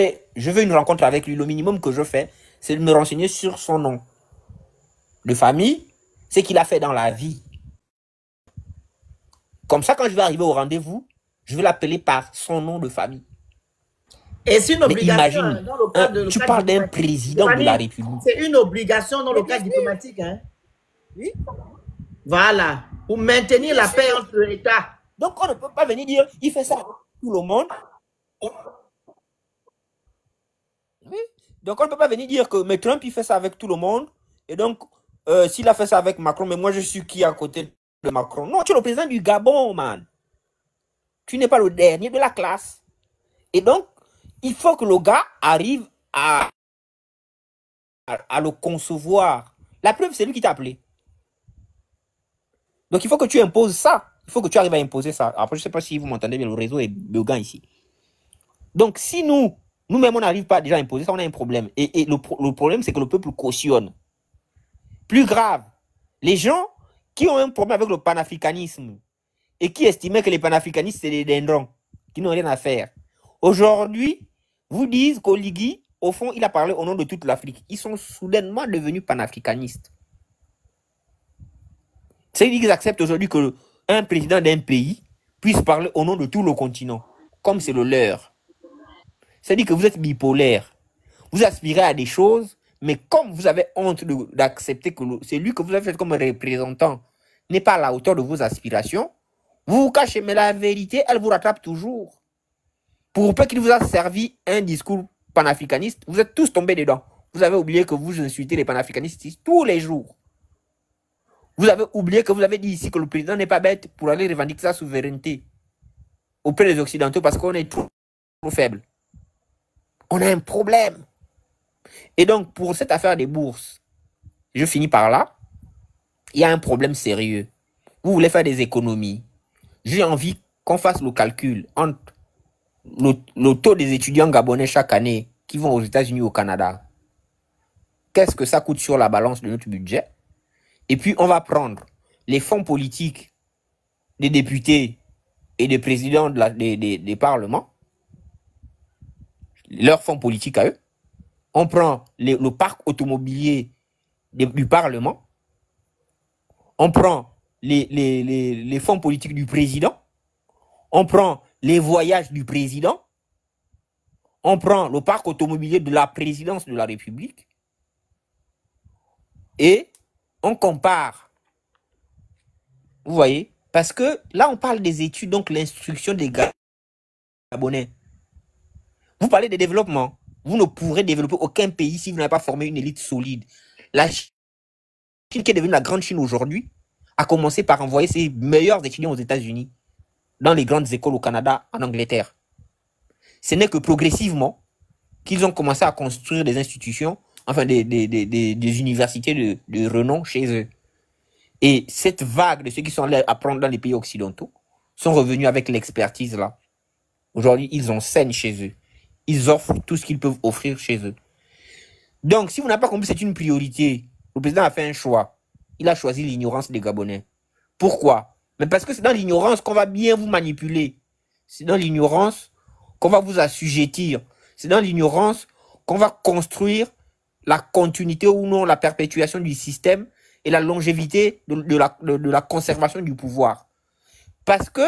veux une rencontre avec lui. Le minimum que je fais, c'est de me renseigner sur son nom de famille, ce qu'il a fait dans la vie. Comme ça, quand je vais arriver au rendez-vous, je vais l'appeler par son nom de famille. Et c'est une obligation. Mais imagine, tu parles d'un président de la République. C'est une obligation dans le cadre diplomatique. Hein? Oui. Voilà. Pour maintenir la paix entre l'État. Donc, on ne peut pas venir dire, il fait ça avec tout le monde. Oui. Donc, on ne peut pas venir dire que mais Trump, il fait ça avec tout le monde. Et donc, s'il a fait ça avec Macron, mais moi, je suis qui à côté de Macron? Non, tu es le président du Gabon, man. Tu n'es pas le dernier de la classe. Et donc, il faut que le gars arrive à le concevoir. La preuve, c'est lui qui t'a appelé. Donc, il faut que tu imposes ça. Il faut que tu arrives à imposer ça. Après, je ne sais pas si vous m'entendez bien, le réseau est buguant ici. Donc, si nous, Nous-mêmes, on n'arrive pas déjà à imposer ça, on a un problème. Et le problème, c'est que le peuple cautionne. Plus grave, les gens qui ont un problème avec le panafricanisme et qui estimaient que les panafricanistes, c'est des dindrons, qui n'ont rien à faire. Aujourd'hui, vous disent qu'Oligui, au fond, il a parlé au nom de toute l'Afrique. Ils sont soudainement devenus panafricanistes. C'est-à-dire qu'ils acceptent aujourd'hui qu'un président d'un pays puisse parler au nom de tout le continent, comme c'est le leur. C'est-à-dire que vous êtes bipolaire. Vous aspirez à des choses, mais comme vous avez honte d'accepter que celui que vous avez fait comme représentant n'est pas à la hauteur de vos aspirations, vous vous cachez, mais la vérité, elle vous rattrape toujours. Pour peu qu'il vous a servi un discours panafricaniste, vous êtes tous tombés dedans. Vous avez oublié que vous insultez les panafricanistes ici tous les jours. Vous avez oublié que vous avez dit ici que le président n'est pas bête pour aller revendiquer sa souveraineté auprès des Occidentaux parce qu'on est trop faible. On a un problème. Et donc, pour cette affaire des bourses, je finis par là, il y a un problème sérieux. Vous voulez faire des économies. J'ai envie qu'on fasse le calcul entre le taux des étudiants gabonais chaque année qui vont aux États-Unis ou au Canada. Qu'est-ce que ça coûte sur la balance de notre budget? Et puis, on va prendre les fonds politiques des députés et des présidents des parlements, leurs fonds politiques à eux. On prend le parc automobilier du Parlement. On prend les fonds politiques du président. On prend les voyages du président. On prend le parc automobilier de la présidence de la République. Et on compare. Vous voyez? Parce que là, on parle des études, donc l'instruction des Gabonais. Vous parlez de développement. Vous ne pourrez développer aucun pays si vous n'avez pas formé une élite solide. La Chine, qui est devenue la grande Chine aujourd'hui, a commencé par envoyer ses meilleurs étudiants aux États-Unis, dans les grandes écoles au Canada, en Angleterre. Ce n'est que progressivement qu'ils ont commencé à construire des institutions, enfin des universités de renom chez eux. Et cette vague de ceux qui sont allés apprendre dans les pays occidentaux sont revenus avec l'expertise là. Aujourd'hui, ils enseignent chez eux. Ils offrent tout ce qu'ils peuvent offrir chez eux. Donc, si vous n'avez pas compris, c'est une priorité. Le président a fait un choix. Il a choisi l'ignorance des Gabonais. Pourquoi? Mais parce que c'est dans l'ignorance qu'on va bien vous manipuler. C'est dans l'ignorance qu'on va vous assujettir. C'est dans l'ignorance qu'on va construire la continuité ou non, la perpétuation du système et la longévité de la conservation du pouvoir. Parce que